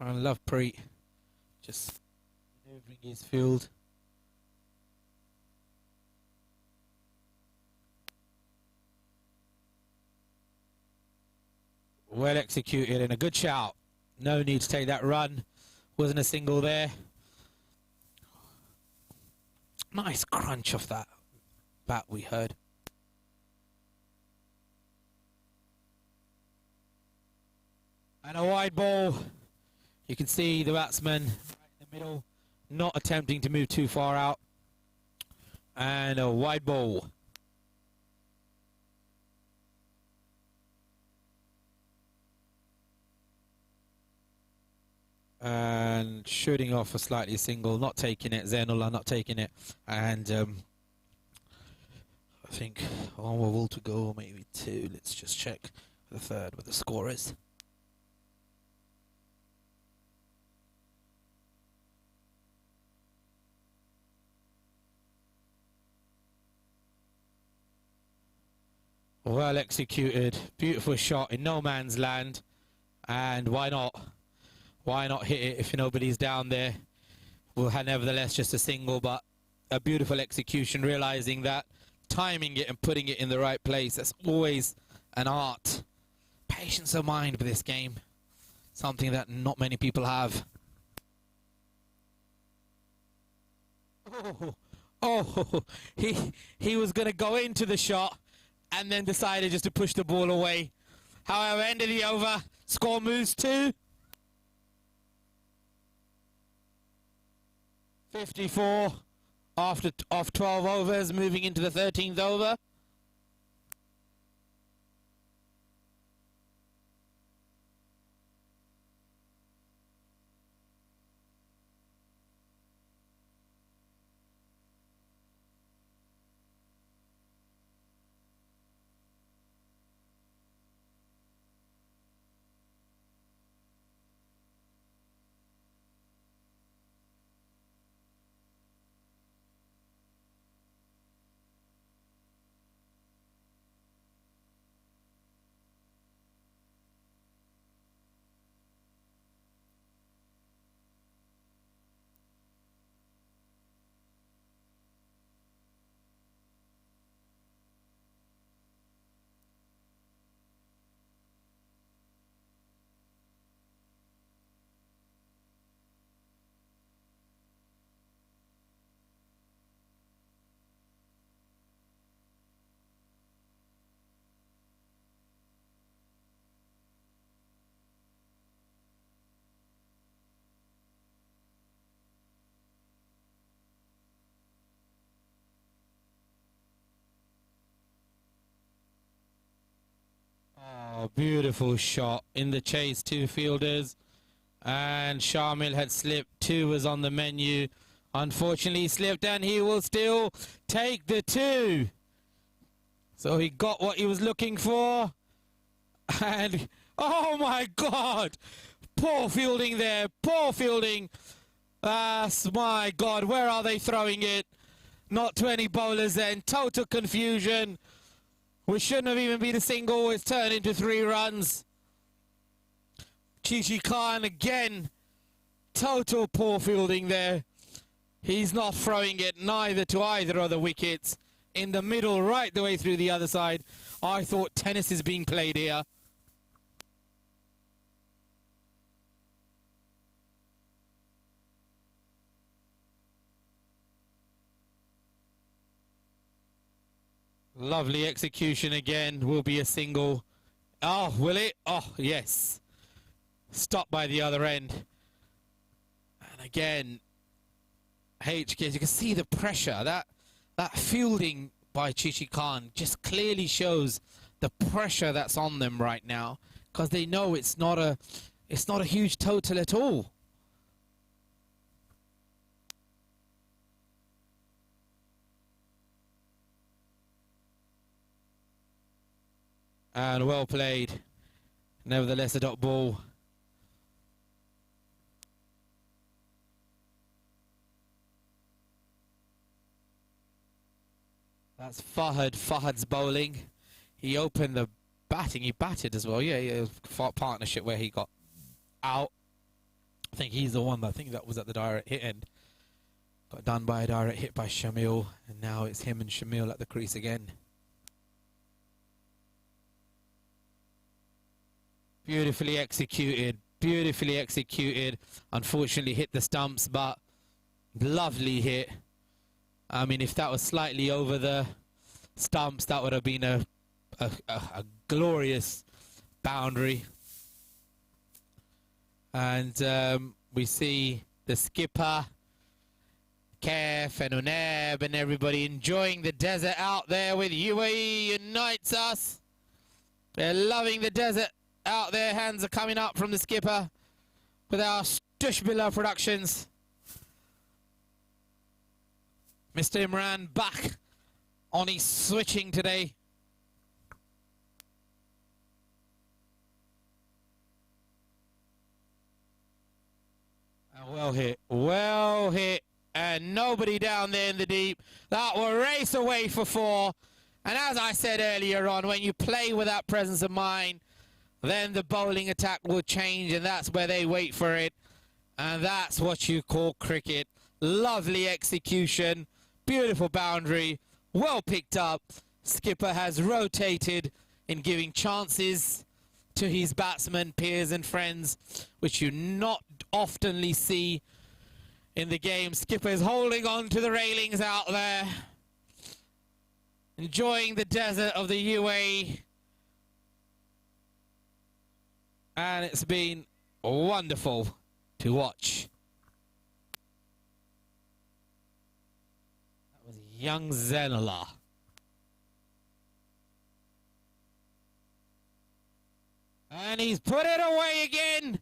A: And Lovepreet just maneuvering his field. Well executed and a good shout. No need to take that run. Wasn't a single there. Nice crunch off that bat we heard. And a wide ball. You can see the batsman right in the middle, not attempting to move too far out. And a wide ball. And shooting off a slightly single, not taking it. Zainullah not taking it. And I think 1 more ball to go, maybe 2. Let's just check the third what the score is. Well executed, beautiful shot in no man's land, and why not? Why not hit it if nobody's down there? Well, nevertheless, just a single, but a beautiful execution, realizing that timing it and putting it in the right place, that's always an art. Patience of mind with this game, something that not many people have. Oh, he was going to go into the shot and then decided just to push the ball away. However, end of the over, score moves to 54 off 12 overs, moving into the 13th over. Oh, beautiful shot in the chase, two fielders, and Shamil had slipped. Two was on the menu. Unfortunately, he slipped, and he will still take the two. So he got what he was looking for, and oh my God, poor fielding there, poor fielding. My God, where are they throwing it? Not to any bowlers then. Total confusion. We shouldn't have even been a single. It's turned into 3 runs. Chichi Khan again. Total poor fielding there. He's not throwing it neither to either of the wickets. In the middle, right the way through the other side. I thought tennis is being played here. Lovely execution again. Will be a single. Oh, will it? Oh, yes. Stopped by the other end. And again, HKSZ, you can see the pressure. That fielding by Chichi Khan just clearly shows the pressure that's on them right now, because they know it's not a huge total at all. And well played. Nevertheless, a dot ball. That's Fahad. Fahad's bowling. He opened the batting. He batted as well. Yeah, it was partnership where he got out. I think he's the one. I think that was at the direct hit end. Got done by a direct hit by Shamil. And now it's him and Shamil at the crease again. Beautifully executed. Beautifully executed. Unfortunately hit the stumps, but lovely hit. I mean, if that was slightly over the stumps, that would have been a glorious boundary. And we see the skipper, Kef and Uneb and everybody enjoying the desert out there with UAE Unites Us. They're loving the desert out there. Hands are coming up from the skipper with our Stushbilla Productions. Mr. Imran back on his switching today. And well hit, and nobody down there in the deep. That will race away for 4. And as I said earlier on, when you play with that presence of mind, then the bowling attack will change, and that's where they wait for it. And that's what you call cricket. Lovely execution. Beautiful boundary, well picked up. Skipper has rotated in giving chances to his batsmen, peers and friends, which you not oftenly see in the game. Skipper is holding on to the railings out there, enjoying the desert of the UAE. And it's been wonderful to watch. That was young Zainullah. And he's put it away again.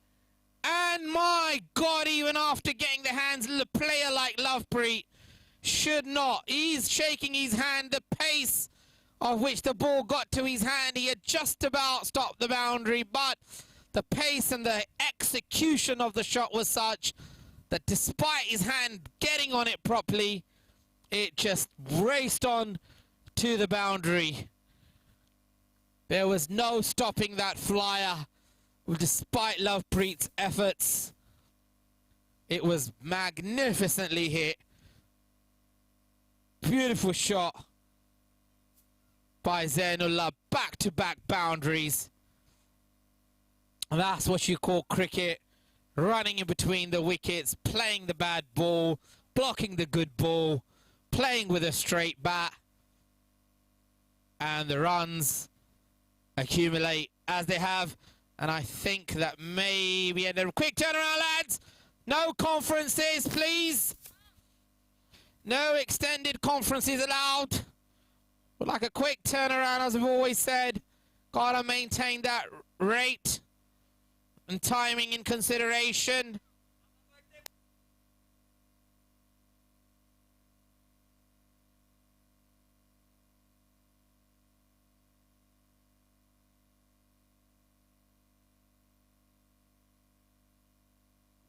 A: And my God, even after getting the hands of a player like Lovepreet should not. He's shaking his hand. The pace of which the ball got to his hand, he had just about stopped the boundary, but the pace and the execution of the shot was such that despite his hand getting on it properly, it just raced on to the boundary. There was no stopping that flyer, despite Lovepreet's efforts. It was magnificently hit. Beautiful shot by Zainullah, back-to-back boundaries. And that's what you call cricket, running in between the wickets, playing the bad ball, blocking the good ball, playing with a straight bat, and the runs accumulate as they have. And I think that maybe a quick turnaround, lads. No conferences, please. No extended conferences allowed. Would like a quick turnaround, as we've always said. Gotta maintain that rate and timing in consideration.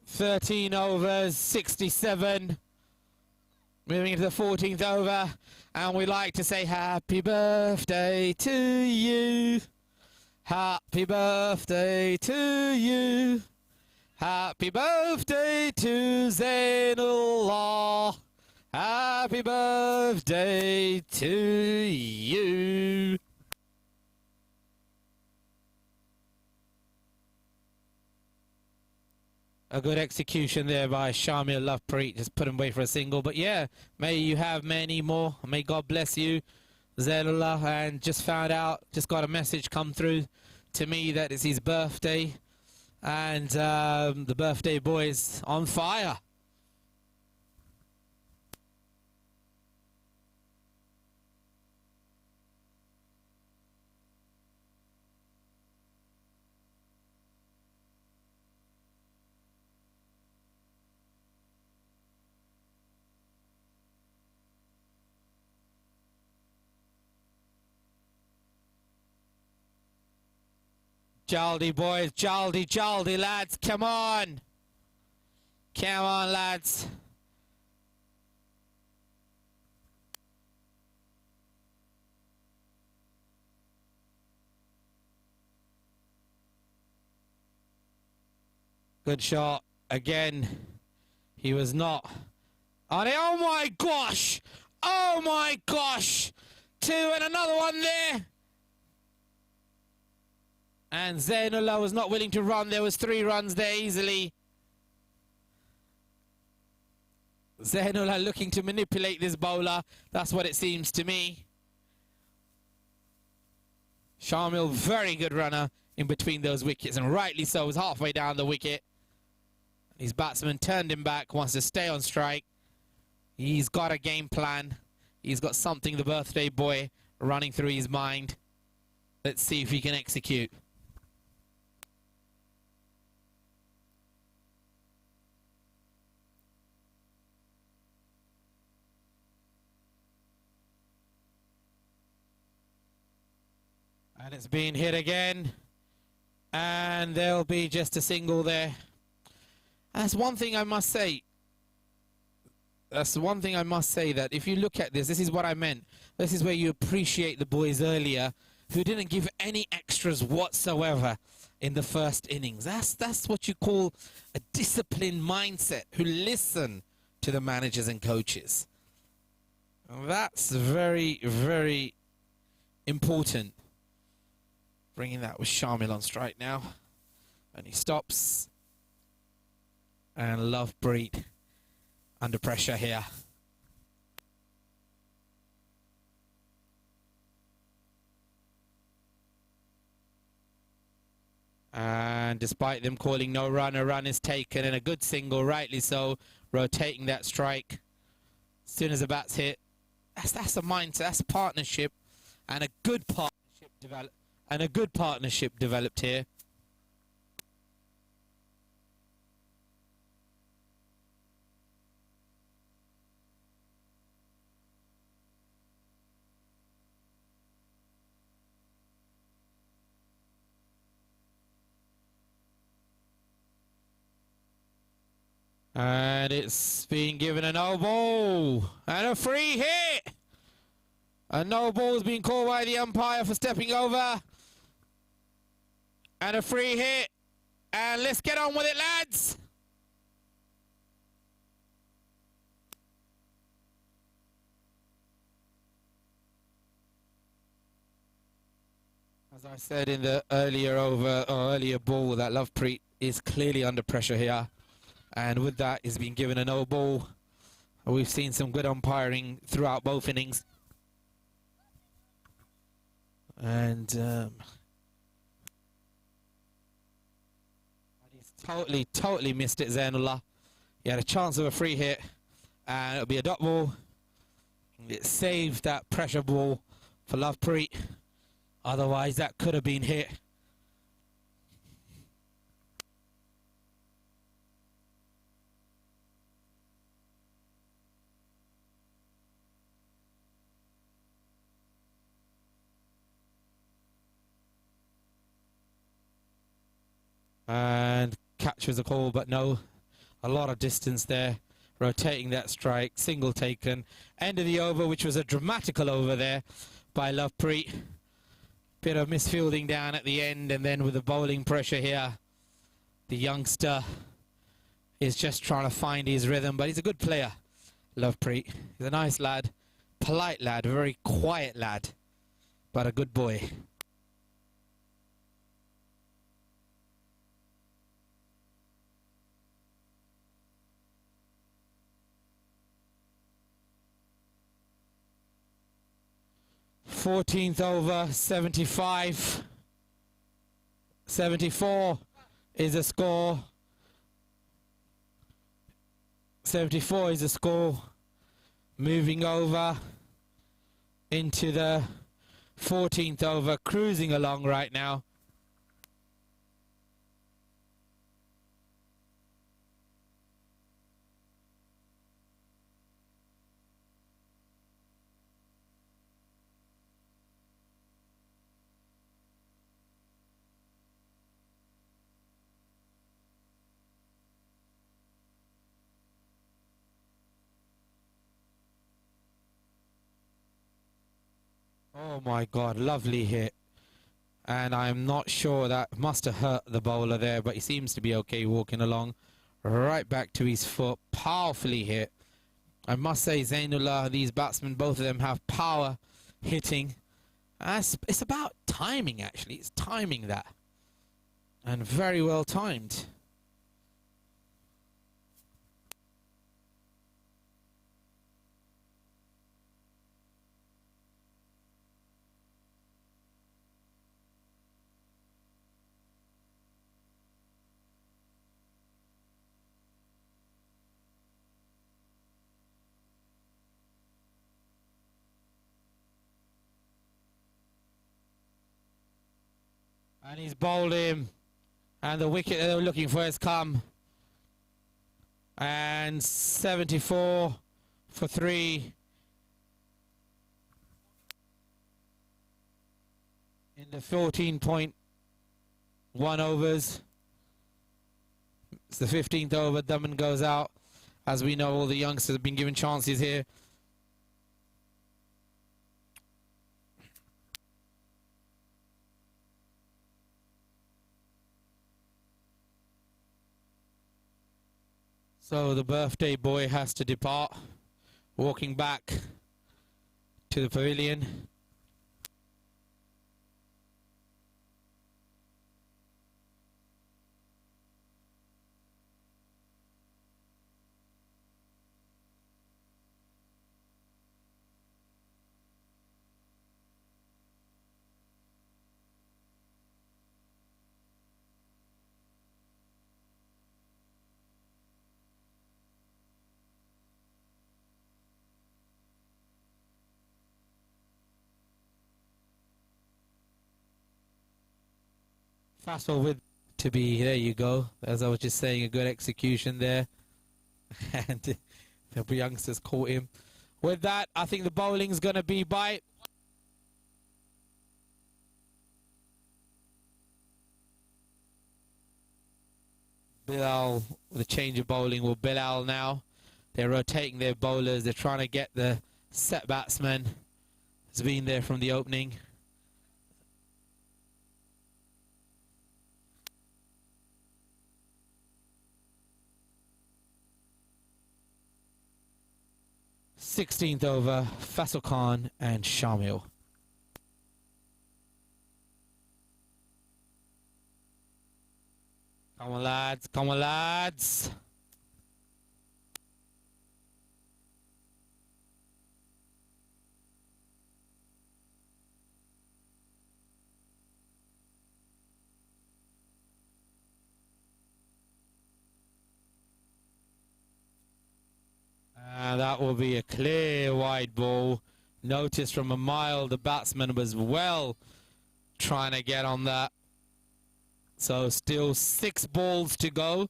A: "13 overs, 67. Moving into the 14th over, and we like to say happy birthday to you. Happy birthday to you. Happy birthday to Zainullah. Happy birthday to you." A good execution there by Shamil Lovepreet. Just put him away for a single. But yeah, may you have many more. May God bless you, Zainullah. And just found out, just got a message come through to me that it's his birthday. And the birthday boy is on fire. Jaldi, boys. Jaldi, Jaldi, lads. Come on. Come on, lads. Good shot. Again, he was not on it. Oh, my gosh. Oh, my gosh. Two and another one there. And Zainullah was not willing to run. There was 3 runs there easily. Zainullah looking to manipulate this bowler. That's what it seems to me. Shamil, very good runner in between those wickets, and rightly so. Was halfway down the wicket. His batsman turned him back, wants to stay on strike. He's got a game plan. He's got something, the birthday boy, running through his mind. Let's see if he can execute. And it's been hit again. And there'll be just a single there. That's one thing I must say. That's one thing I must say, that if you look at this, this is what I meant. This is where you appreciate the boys earlier who didn't give any extras whatsoever in the first innings. That's what you call a disciplined mindset, who listen to the managers and coaches. That's very, very important. Bringing that with Shamil on strike now. And he stops. And Lovepreet under pressure here. And despite them calling no run, a run is taken, and a good single, rightly so, rotating that strike. As soon as the bat's hit, that's a mindset, that's a partnership, and a good partnership developed here. And it's being given a no ball and a free hit. A no ball's been called by the umpire for stepping over. And a free hit. And let's get on with it, lads. As I said in the earlier ball, that Lovepreet is clearly under pressure here. And with that, he's been given a no ball. We've seen some good umpiring throughout both innings. And he's totally missed it, Zainullah. He had a chance of a free hit, and it'll be a dot ball. It saved that pressure ball for Lovepreet. Otherwise, that could have been hit. And catch was a call, but no, a lot of distance there. Rotating that strike, single taken. End of the over, which was a dramatical over there by Lovepreet. Bit of misfielding down at the end, and then with the bowling pressure here, the youngster is just trying to find his rhythm, but he's a good player, Lovepreet. He's a nice lad, polite lad, a very quiet lad, but a good boy. Fourteenth over, 75. 74 is the score. 74 is the score. Moving over into the 14th over, cruising along right now. Oh my God, lovely hit. And I'm not sure, that must have hurt the bowler there, but he seems to be okay walking along. Right back to his foot, powerfully hit. I must say, Zainullah, these batsmen, both of them have power hitting. It's about timing, actually. It's timing that. And very well timed. And he's bowled him. And the wicket they were looking for has come. And 74 for 3. In the 14.1 overs. It's the 15th over. Daman goes out. As we know, all the youngsters have been given chances here. So the birthday boy has to depart, walking back to the pavilion. Fassel with to be, there you go, as I was just saying, a good execution there. And the youngsters caught him. With that, I think the bowling's going to be by Bilal. The change of bowling will Bilal now. They're rotating their bowlers. They're trying to get the set batsman who's been there from the opening. Sixteenth over, Faisal Khan and Shamil. Come on, lads. Come on, lads. That will be a clear wide ball. Notice from a mile the batsman was well trying to get on that. So still 6 balls to go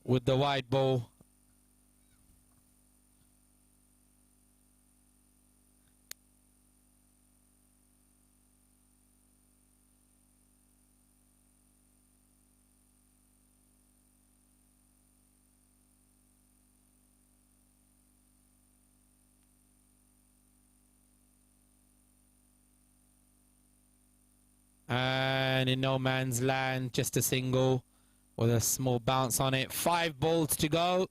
A: with the wide ball. And in no man's land, just a single with a small bounce on it. 5 balls to go.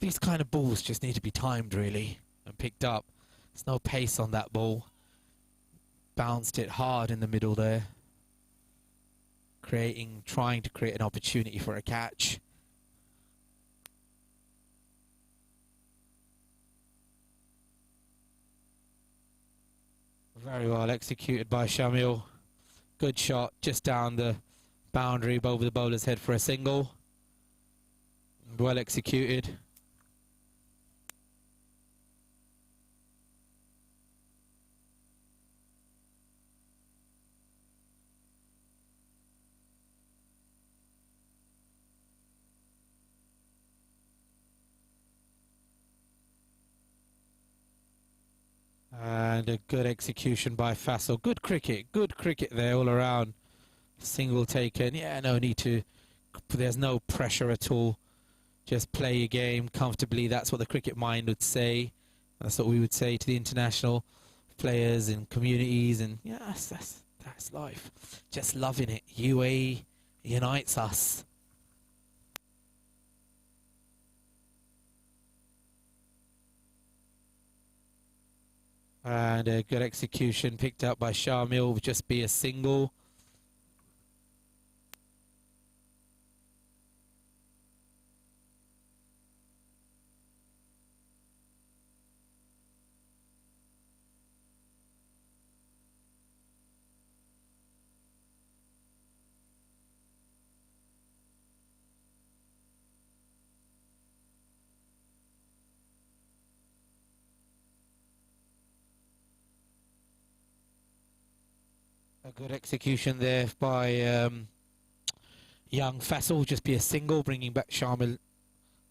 A: These kind of balls just need to be timed, really, and picked up. There's no pace on that ball. Bounced it hard in the middle there. Trying to create an opportunity for a catch. Very well executed by Shamil. Good shot just down the boundary over the bowler's head for a single. Well executed. And a good execution by Faisal. Good cricket there all around. Single taken. Yeah, no need to. There's no pressure at all. Just play your game comfortably. That's what the cricket mind would say. That's what we would say to the international players and communities. And yeah, that's life. Just loving it. UAE unites us. And a good execution picked up by Shamil, would just be a single. A good execution there by young Faisal, just be a single, bringing back Shamil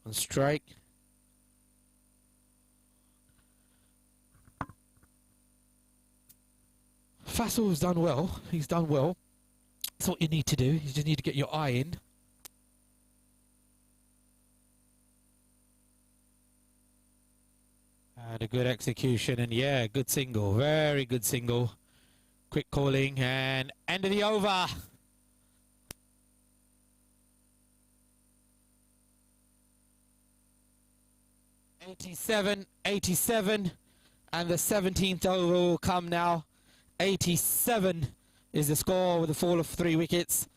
A: on strike. Faisal's done well. He's done well. That's what you need to do. You just need to get your eye in. And a good execution, and yeah, good single. Very good single. Quick calling, and end of the over. 87, 87, and the 17th over will come now. 87 is the score with a fall of 3 wickets.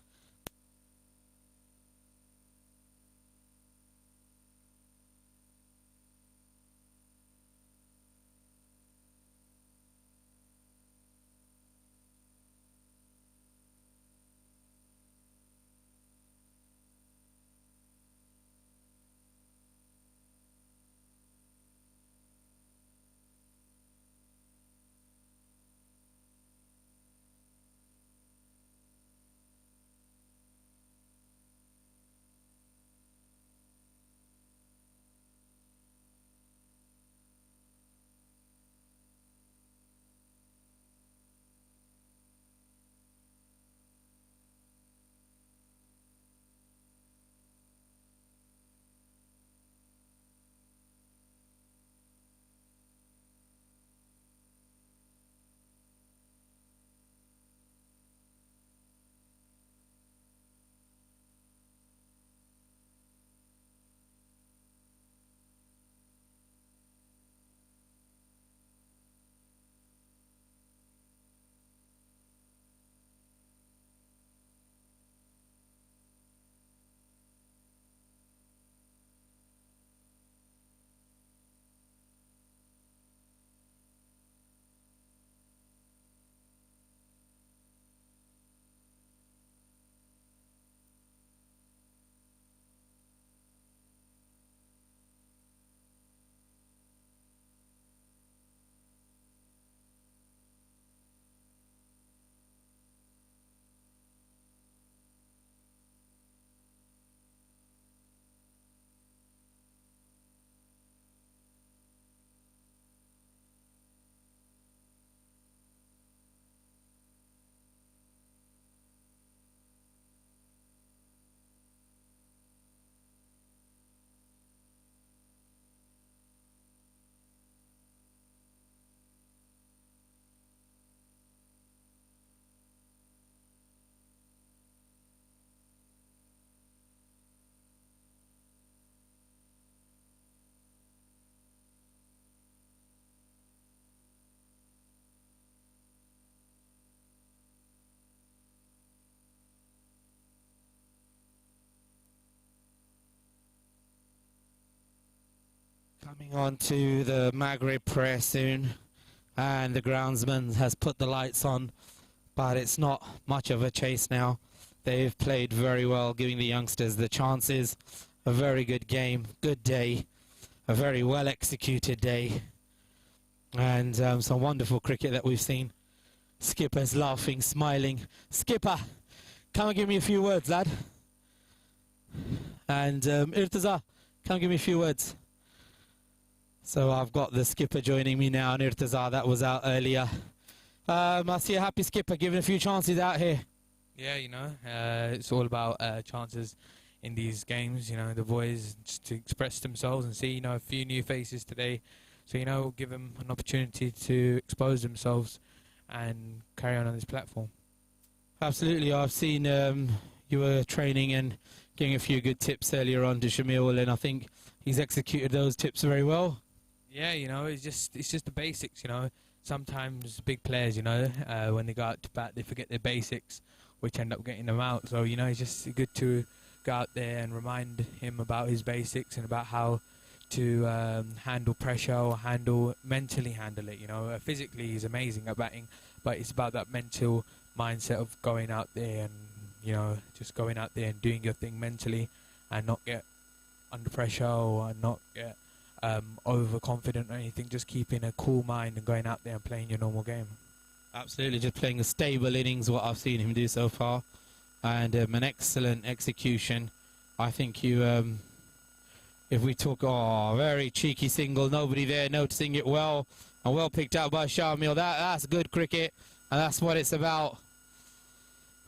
A: Coming on to the Maghreb prayer soon, and the groundsman has put the lights on, but it's not much of a chase now. They've played very well, giving the youngsters the chances. A very good game, good day, a very well executed day, and some wonderful cricket that we've seen. Skipper's laughing, smiling. Skipper, come and give me a few words, lad. And Irtaza, come and give me a few words. So I've got the skipper joining me now, and Irtaza, that was out earlier. I see a happy skipper giving a few chances out here.
B: Yeah, you know, it's all about chances in these games. You know, the boys just to express themselves and see, you know, a few new faces today. So, you know, give them an opportunity to expose themselves and carry on this platform.
A: Absolutely. I've seen you were training and giving a few good tips earlier on to Shamil, and I think he's executed those tips very well.
B: Yeah, you know, it's just the basics, you know. Sometimes big players, you know, when they go out to bat, they forget their basics, which end up getting them out. So, you know, it's just good to go out there and remind him about his basics and about how to handle pressure or mentally handle it, you know. Physically, he's amazing at batting, but it's about that mental mindset of going out there and, you know, just going out there and doing your thing mentally and not get under pressure or not get overconfident or anything, just keeping a cool mind and going out there and playing your normal game.
A: Absolutely, just playing a stable innings, what I've seen him do so far, and an excellent execution. I think you, if we talk, very cheeky single, nobody there noticing it well, and well picked up by Shamil. That's good cricket, and that's what it's about.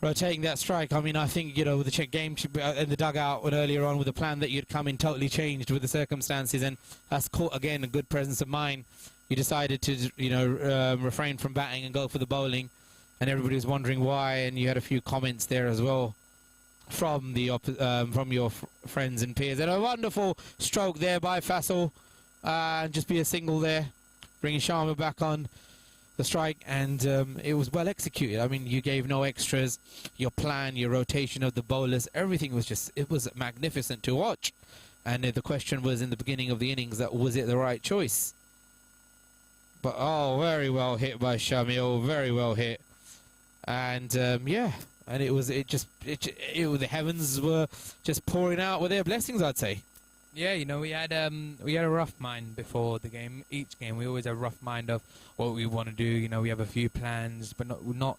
A: Rotating that strike. I mean, I think, you know, with the check game in the dugout when earlier on with the plan that you'd come in totally changed with the circumstances, and that's caught again a good presence of mind. You decided to, you know, refrain from batting and go for the bowling, and everybody was wondering why, and you had a few comments there as well from the from your friends and peers. And a wonderful stroke there by Faisal, and just be a single there, bringing Sharma back on the strike, and it was well executed. I mean, you gave no extras. Your plan, your rotation of the bowlers, everything was just, it was magnificent to watch. And the question was in the beginning of the innings, that was it the right choice? But oh, very well hit by Shamil, very well hit. And yeah, and the heavens were just pouring out with their blessings, I'd say.
B: Yeah, you know, we had a rough mind before the game. Each game, we always have a rough mind of what we want to do. You know, we have a few plans, but not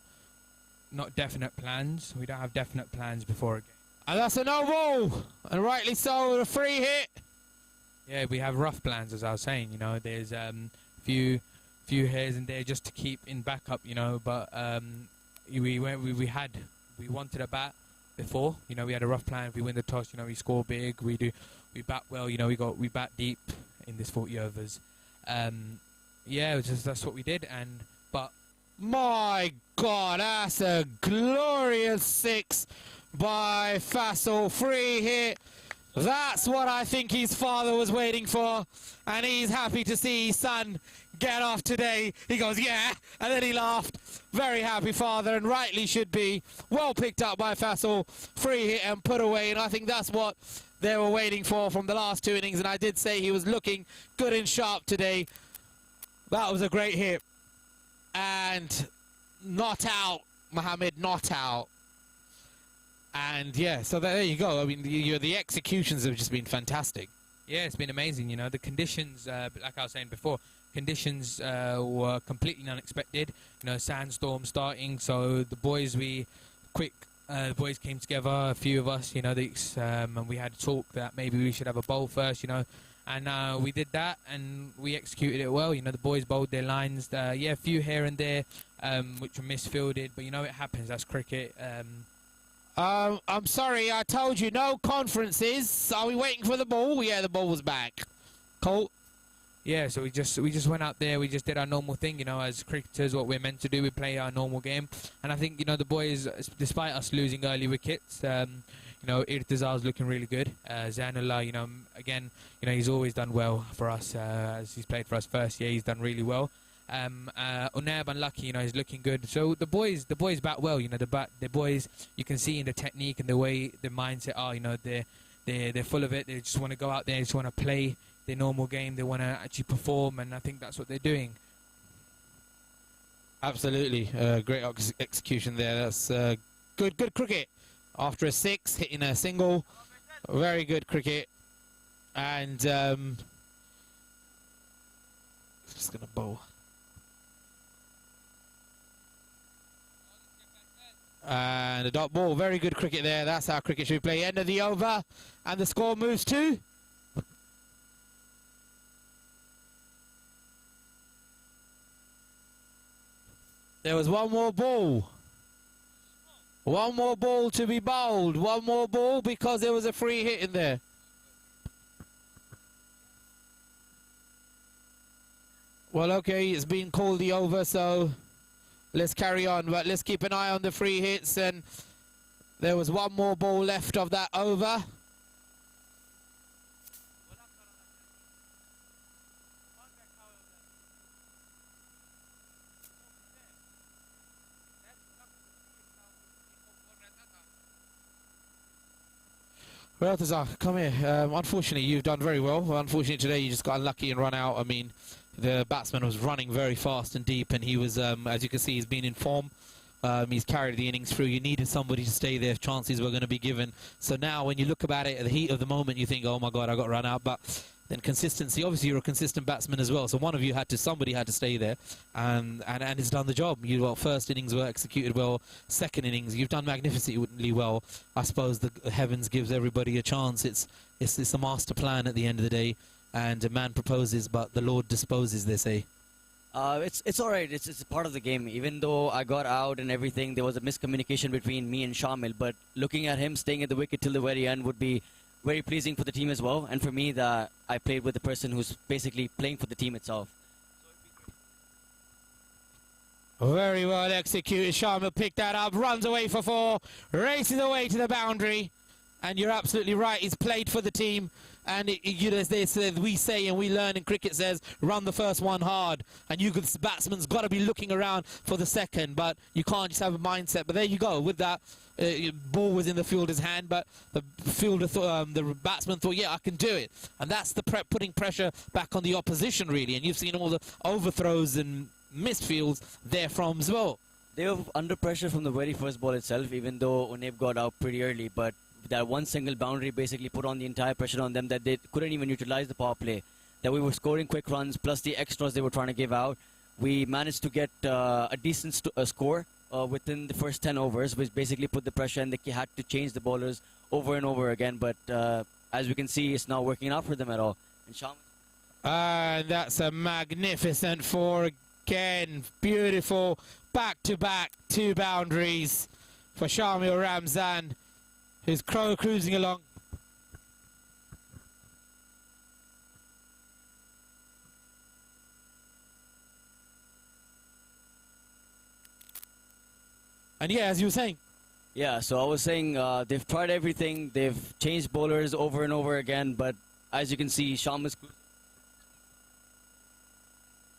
B: definite plans. We don't have definite plans before a game.
A: And that's a no ball, and rightly so, a free hit.
B: Yeah, we have rough plans, as I was saying. You know, there's few hairs in there just to keep in backup. You know, but we wanted a bat before. You know, we had a rough plan. If we win the toss, you know, we score big. We bat well. You know, we bat deep in this 40 overs. Yeah, it was just, that's what we did. But
A: my God, that's a glorious six by Faisal. Free hit. That's what I think his father was waiting for, and he's happy to see his son get off today. He goes, yeah, and then he laughed. Very happy father, and rightly should be. Well picked up by Faisal. Free hit and put away, and I think that's what they were waiting for from the last two innings, and I did say he was looking good and sharp today. That was a great hit. And not out, Mohammed, not out. And yeah, so there you go. I mean, the executions have just been fantastic.
B: yeah, it's been amazing. You know, the conditions, like I was saying before, conditions were completely unexpected. You know, sandstorm starting, so the boys boys came together, a few of us, you know, and we had a talk that maybe we should have a bowl first, you know, and we did that and we executed it well. You know, the boys bowled their lines, yeah, a few here and there, which were misfielded, but you know, it happens. That's cricket.
A: I'm sorry, I told you no conferences. Are we waiting for the ball? Yeah, the ball was back. Colt.
B: Yeah, so we just went out there, we just did our normal thing, you know, as cricketers, what we're meant to do, we play our normal game. And I think, you know, the boys, despite us losing early wickets, you know, Irtizar's looking really good. Zainullah, you know, again, you know, he's always done well for us, as he's played for us first year, he's done really well. Unab unlucky, you know, he's looking good. So the boys bat well, you know, the boys, you can see in the technique and the way the mindset are, you know, they're full of it. They just want to go out there, just want to play their normal game. They want to actually perform, and I think that's what they're doing.
A: Absolutely, great execution there. That's good cricket. After a six, hitting a single, very good cricket. And just gonna bowl. And a dot ball, very good cricket there. That's how cricket should play. End of the over, and the score moves to. There was one more ball. One more ball to be bowled. One more ball because there was a free hit in there. Well, okay, it's been called the over, so let's carry on. But let's keep an eye on the free hits. And there was one more ball left of that over. Well, Tazar, come here. Unfortunately, you've done very well. Unfortunately, today you just got unlucky and run out. I mean, the batsman was running very fast and deep, and he was, as you can see, he's been in form. He's carried the innings through. You needed somebody to stay there if chances were going to be given. So now, when you look about it at the heat of the moment, you think, oh my God, I got run out. But then consistency, obviously you're a consistent batsman as well. So one of you somebody had to stay there, and it's done the job. First innings were executed well. Second innings, you've done magnificently well. I suppose the heavens gives everybody a chance. It's a master plan at the end of the day, and a man proposes, but the Lord disposes, they say.
C: It's all right. It's part of the game. Even though I got out and everything, there was a miscommunication between me and Shamil. But looking at him staying at the wicket till the very end would be very pleasing for the team as well, and for me that I played with the person who's basically playing for the team itself.
A: Very well executed. Sharma picked that up, runs away for 4, races away to the boundary, and you're absolutely right. He's played for the team, And as they said, we say and we learn in cricket says, run the first one hard. And batsman's got to be looking around for the second, but you can't just have a mindset. But there you go. With that, ball was in the fielder's hand, but the the batsman thought, yeah, I can do it. And that's the putting pressure back on the opposition, really. And you've seen all the overthrows and misfields therefrom as well.
C: They were under pressure from the very first ball itself, even though Uneb got out pretty early. But that one single boundary basically put on the entire pressure on them that they couldn't even utilize the power play. That we were scoring quick runs plus the extras they were trying to give out. We managed to get a decent score within the first 10 overs, which basically put the pressure, and they had to change the bowlers over and over again. But as we can see, it's not working out for them at all. And
A: that's a magnificent four again. Beautiful back-to-back 2 boundaries for Shamil Ramzan, who's cruising along. And yeah, as you were saying.
C: Yeah, so I was saying they've tried everything. They've changed bowlers over and over again, but as you can see, Shamil's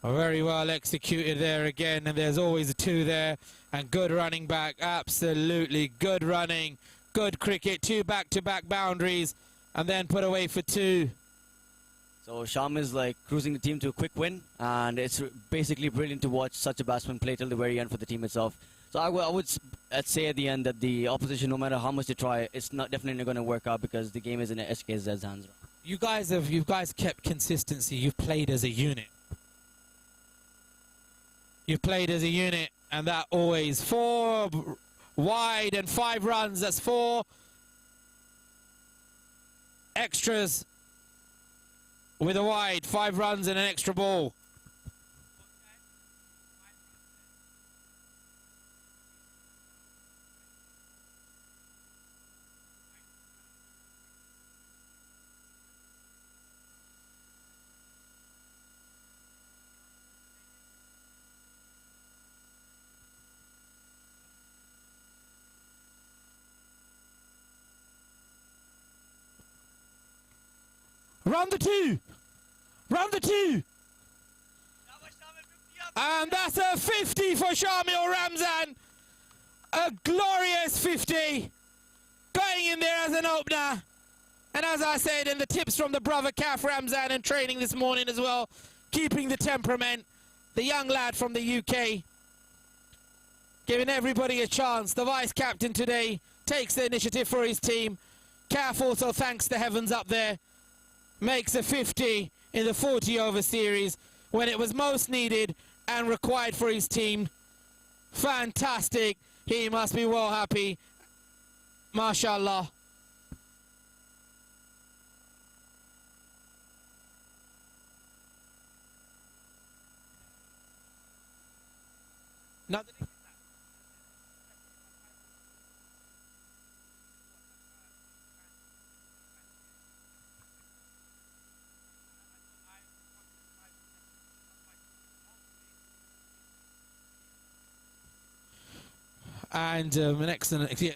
A: very well executed there again, and there's always a 2 there, and good running back, absolutely good running, good cricket, 2 back-to-back boundaries, and then put away for 2.
C: So Sham is like cruising the team to a quick win, and it's basically brilliant to watch such a batsman play till the very end for the team itself. So I would say at the end that the opposition, no matter how much they try, it's not definitely going to work out because the game is in HKSZ's hands.
A: You guys kept consistency. You've played as a unit. You've played as a unit, and that always 4 wide and 5 runs. That's 4 extras with a wide, 5 runs and an extra ball. Round the 2. Round the 2. And that's a 50 for Shamil Ramzan. A glorious 50. Going in there as an opener. And as I said, and the tips from the brother Kaf Ramzan in training this morning as well. Keeping the temperament. The young lad from the UK. Giving everybody a chance. The vice captain today takes the initiative for his team. Kaf also thanks the heavens up there. Makes a 50 in the 40-over series when it was most needed and required for his team. Fantastic. He must be well happy. MashaAllah. Nothing. And an excellent, yeah.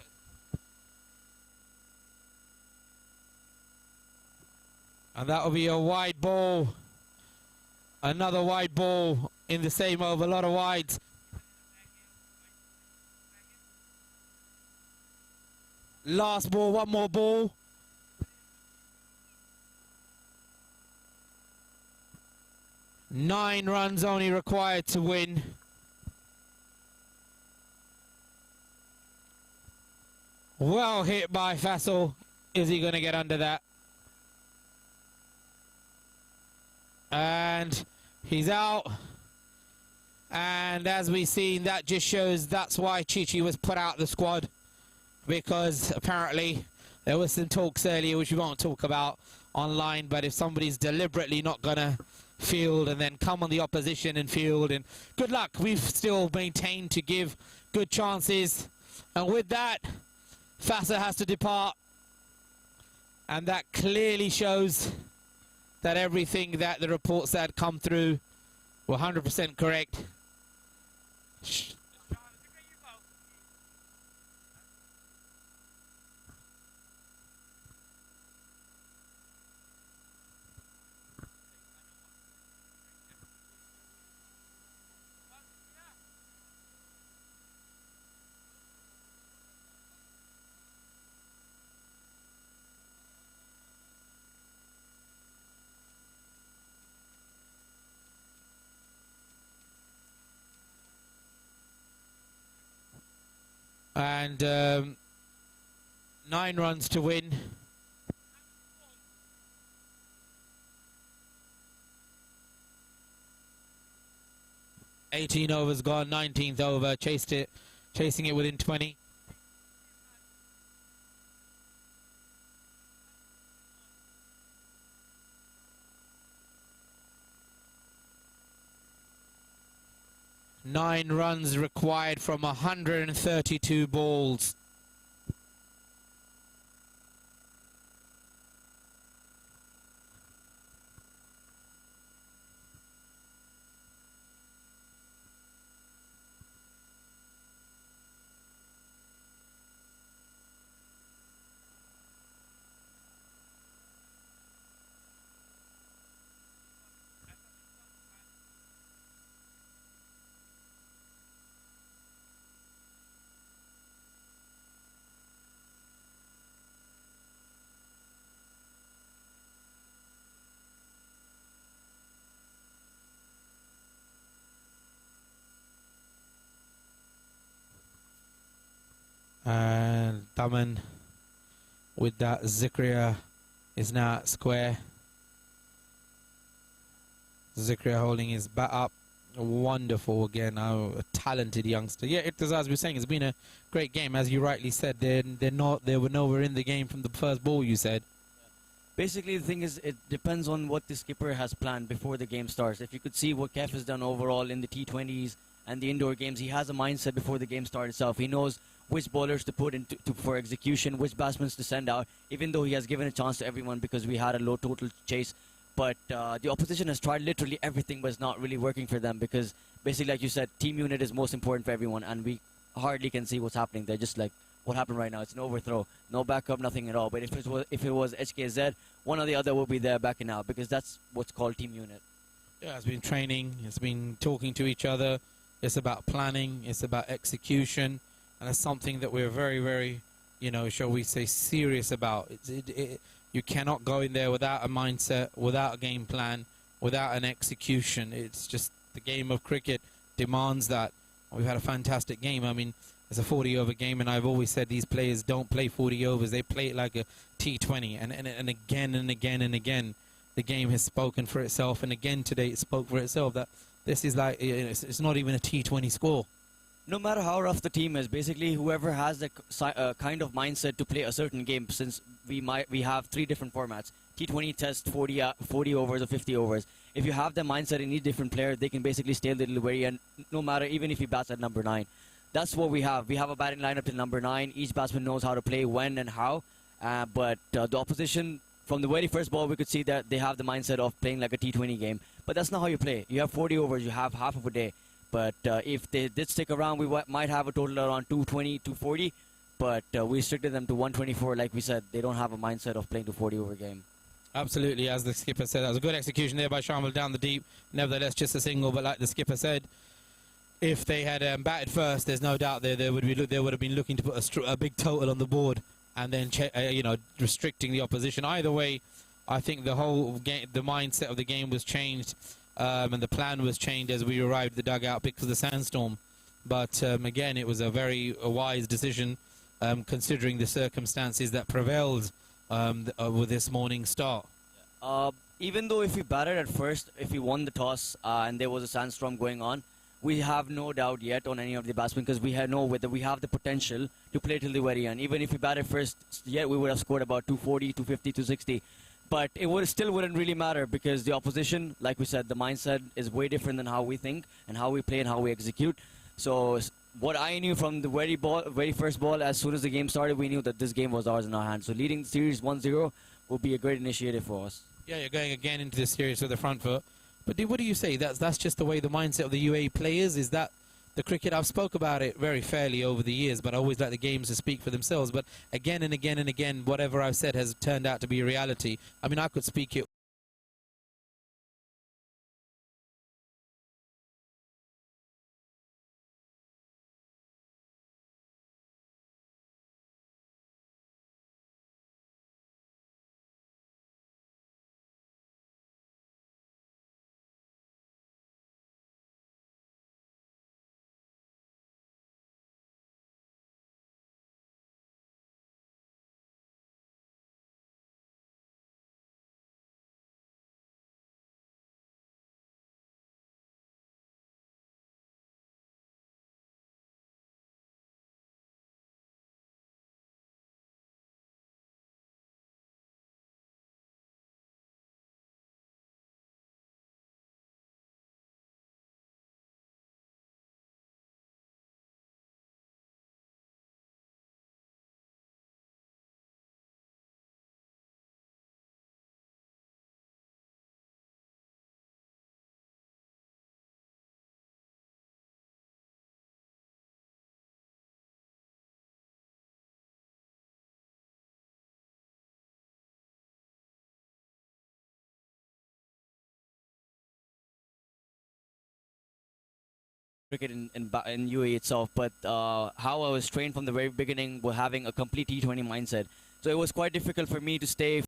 A: And that will be a wide ball. Another wide ball in the same over, a lot of wides. Last ball, one more ball. Nine runs only required to win. Well hit by Faisal. Is he going to get under that? And he's out. And as we've seen, that just shows that's why Chichi was put out the squad. Because apparently there was some talks earlier, which we won't talk about online, but if somebody's deliberately not going to field and then come on the opposition and field, and good luck. We've still maintained to give good chances. And with that, Faisal has to depart, and that clearly shows that everything that the reports that had come through were 100% correct. And 9 runs to win. "18 overs gone, 19th over, chasing it within 20. Nine runs required from 132 balls. And Daman with that. Zikria is now at square. Zikria holding his bat up. Wonderful again. Oh, a talented youngster. Yeah, as I was saying, it's been a great game. As you rightly said, they were nowhere in the game from the first ball, you said.
C: Basically, the thing is, it depends on what the skipper has planned before the game starts. If you could see what Kef has done overall in the T20s and the indoor games, he has a mindset before the game starts itself. He knows which bowlers to put into for execution, which batsmen to send out, even though he has given a chance to everyone because we had a low total chase. But the opposition has tried literally everything, but it's not really working for them because basically, like you said, team unit is most important for everyone, and we hardly can see what's happening. They're just like what happened right now. It's an overthrow, no backup, nothing at all. But if it was HKSZ, one or the other will be there backing out because that's what's called team unit.
A: Yeah, it's been training. It's been talking to each other. It's about planning. It's about execution. And it's something that we're very, very, shall we say, serious about. You cannot go in there without a mindset, without a game plan, without an execution. It's just the game of cricket demands that. We've had a fantastic game. I mean, it's a 40-over game, and I've always said these players don't play 40 overs. They play it like a T20. And again and again and again, the game has spoken for itself. And again today, it spoke for itself that this is like, it's not even a T20 score.
C: No matter how rough the team is, basically whoever has the kind of mindset to play a certain game, since we have 3 different formats: T20, Test, 40 overs or 50 overs. If you have the mindset in each different player, they can basically stay till the very end, no matter even if he bats at number 9. That's what we have. We have a batting lineup till number 9. Each batsman knows how to play, when and how. But the opposition, from the very first ball, we could see that they have the mindset of playing like a T20 game. But that's not how you play. You have 40 overs. You have half of a day. But if they did stick around, we might have a total around 220, 240. But we restricted them to 124. Like we said, they don't have a mindset of playing to 40-over game.
A: Absolutely, as the skipper said, that was a good execution there by Sharmal down the deep. Nevertheless, just a single. But like the skipper said, if they had batted first, there's no doubt they would have been looking to put a big total on the board and then restricting the opposition. Either way, I think the whole game, the mindset of the game was changed. And the plan was changed as we arrived at the dugout because of the sandstorm. But again, it was a very wise decision considering the circumstances that prevailed with this morning's start.
C: Even though if we batted at first, if we won the toss and there was a sandstorm going on, we have no doubt yet on any of the batsmen because we know whether we have the potential to play till the very end. Even if we batted first, yet we would have scored about 240, 250, 260. But it still wouldn't really matter because the opposition, like we said, the mindset is way different than how we think and how we play and how we execute. So what I knew from the very first ball, as soon as the game started, we knew that this game was ours in our hands. So leading the series 1-0 would be a great initiative for us.
A: Yeah, you're going again into the series with the front foot. But what do you say? That's just the way the mindset of the UAE players is. That the cricket, I've spoke about it very fairly over the years, but I always like the games to speak for themselves. But again and again and again, whatever I've said has turned out to be a reality. I mean, I could speak it
C: cricket in UAE itself, but how I was trained from the very beginning were having a complete T20 mindset. So it was quite difficult for me to stay.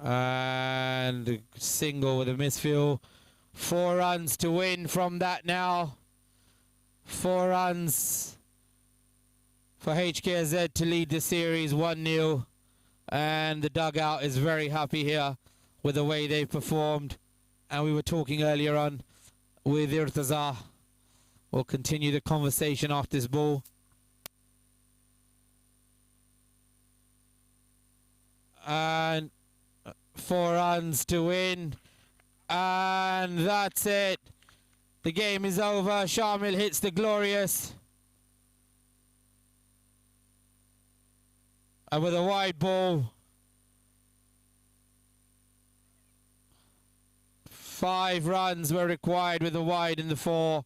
A: And a single with a misfield. 4 runs to win from that now. 4 runs for HKSZ to lead the series 1-0. And the dugout is very happy here with the way they performed. And we were talking earlier on with Irtaza. We'll continue the conversation after this ball. And 4 runs to win. And that's it. The game is over. Shamil hits the glorious. And with a wide ball. 5 runs were required with a wide in the 4,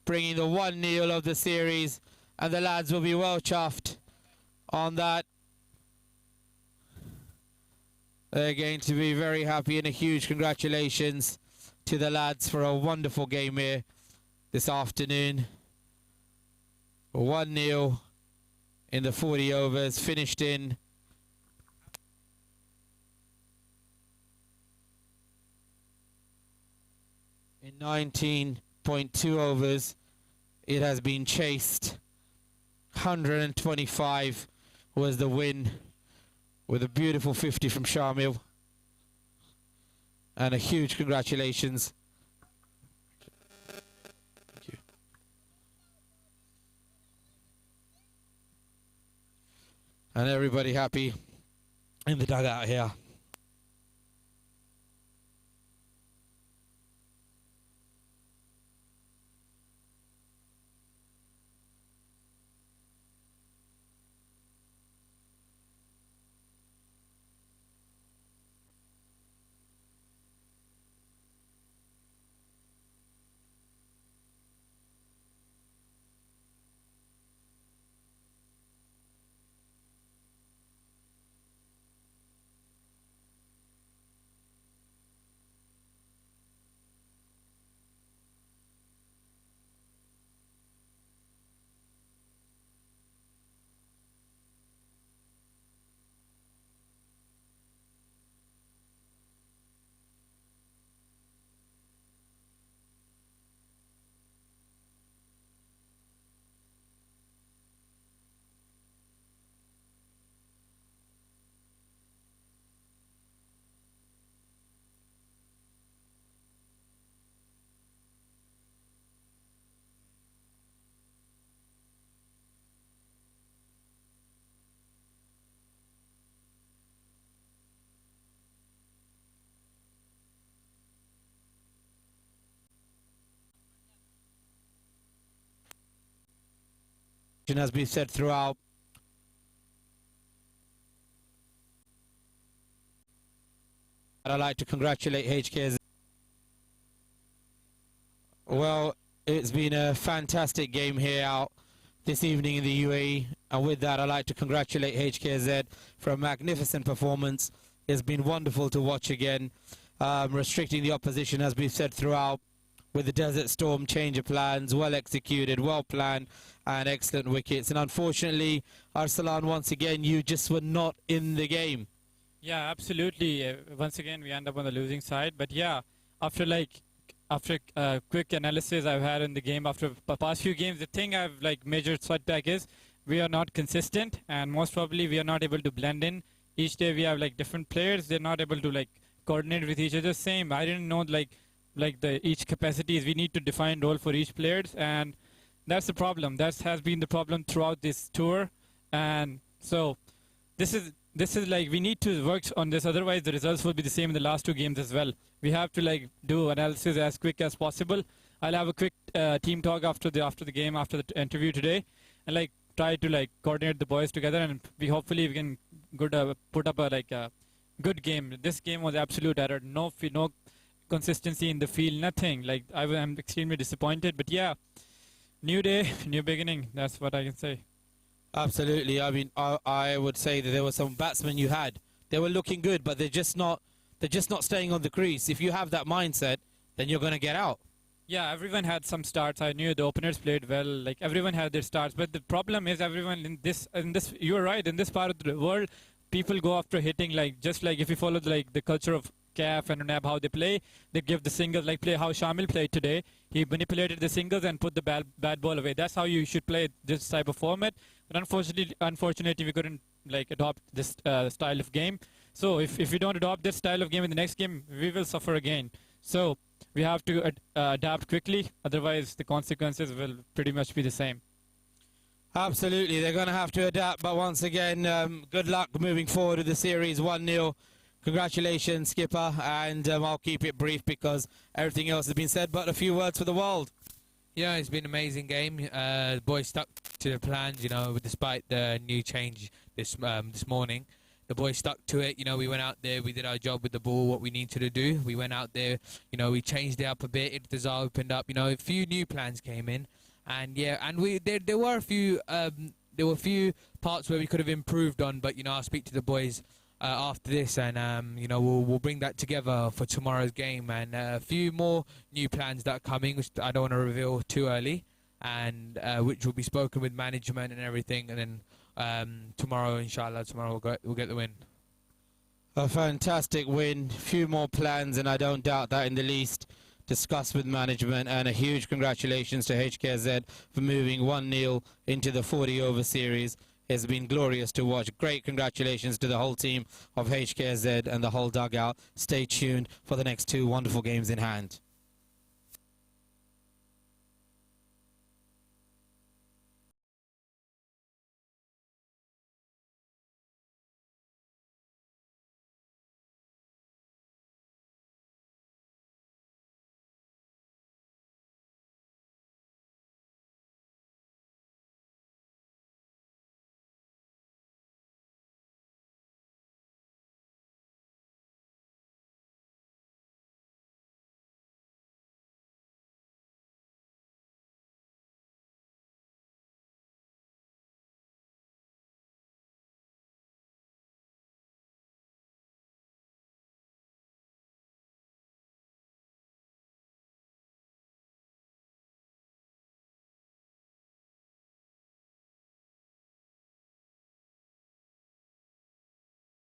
A: bringing the 1-0 of the series. And the lads will be well chuffed on that. They're going to be very happy, and a huge congratulations to the lads for a wonderful game here this afternoon. 1-0 in the 40 overs, finished in in 19.2 overs. It has been chased. 125 was the win, with a beautiful 50 from Shamil. And a huge congratulations. Thank you. And everybody happy in the dugout here. as we've said throughout. I'd like to congratulate HKSZ. Well, it's been a fantastic game here out this evening in the UAE, and with that I'd like to congratulate HKSZ for a magnificent performance. It's been wonderful to watch again, restricting the opposition as we've said throughout, with the Desert Storm change of plans, well executed, well planned, and excellent wickets. And unfortunately, Arsalan, once again, you just were not in the game.
D: Yeah, absolutely. Once again, we end up on the losing side. But yeah, after quick analysis I've had in the game after the past few games, the thing I've measured setback is we are not consistent, and most probably we are not able to blend in. Each day we have different players. They're not able to coordinate with each other. Same. I didn't know each capacities. We need to define role for each players, and that's the problem. That has been the problem throughout this tour, and so this is we need to work on this. Otherwise, the results will be the same in the last two games as well. We have to do analysis as quick as possible. I'll have a quick team talk after the game, after the interview today, and try to coordinate the boys together, and hopefully we can put up a good game. This game was absolute error. No consistency in the field. Nothing. I'm extremely disappointed. But yeah, new day, new beginning. That's what I can say.
A: Absolutely. I mean, I would say that there were some batsmen you had. They were looking good, but they're just not staying on the crease. If you have that mindset, then you're going to get out.
D: Yeah, everyone had some starts. I knew the openers played well. Everyone had their starts, but the problem is everyone in this. You're right. In this part of the world, people go after hitting. If you follow the culture of CAF and UNAB, how they play, they give the singles. Play how Shamil played today. He manipulated the singles and put the bad ball away. That's how you should play this type of format. But unfortunately, we couldn't adopt this style of game. So if we don't adopt this style of game in the next game, we will suffer again. So we have to adapt quickly. Otherwise, the consequences will pretty much be the same.
A: Absolutely, they're going to have to adapt. But once again, good luck moving forward with the series. 1-0. Congratulations, skipper. And I'll keep it brief because everything else has been said. But a few words for the world.
B: Yeah, it's been an amazing game. The boys stuck to the plans, despite the new change this morning. The boys stuck to it. We went out there, we did our job with the ball, what we needed to do. We went out there, we changed it up a bit. Intezar opened up, a few new plans came in, and yeah, and there were a few parts where we could have improved on, but I'll speak to the boys after this, and we'll bring that together for tomorrow's game, and a few more new plans that are coming, which I don't want to reveal too early, and which will be spoken with management and everything, and then tomorrow, inshallah, we'll get the win.
A: A fantastic win, few more plans, and I don't doubt that in the least. Discussed with management, and a huge congratulations to HKSZ for moving 1-0 into the 40-over series. It's been glorious to watch. Great congratulations to the whole team of HKSZ and the whole dugout. Stay tuned for the next two wonderful games in hand.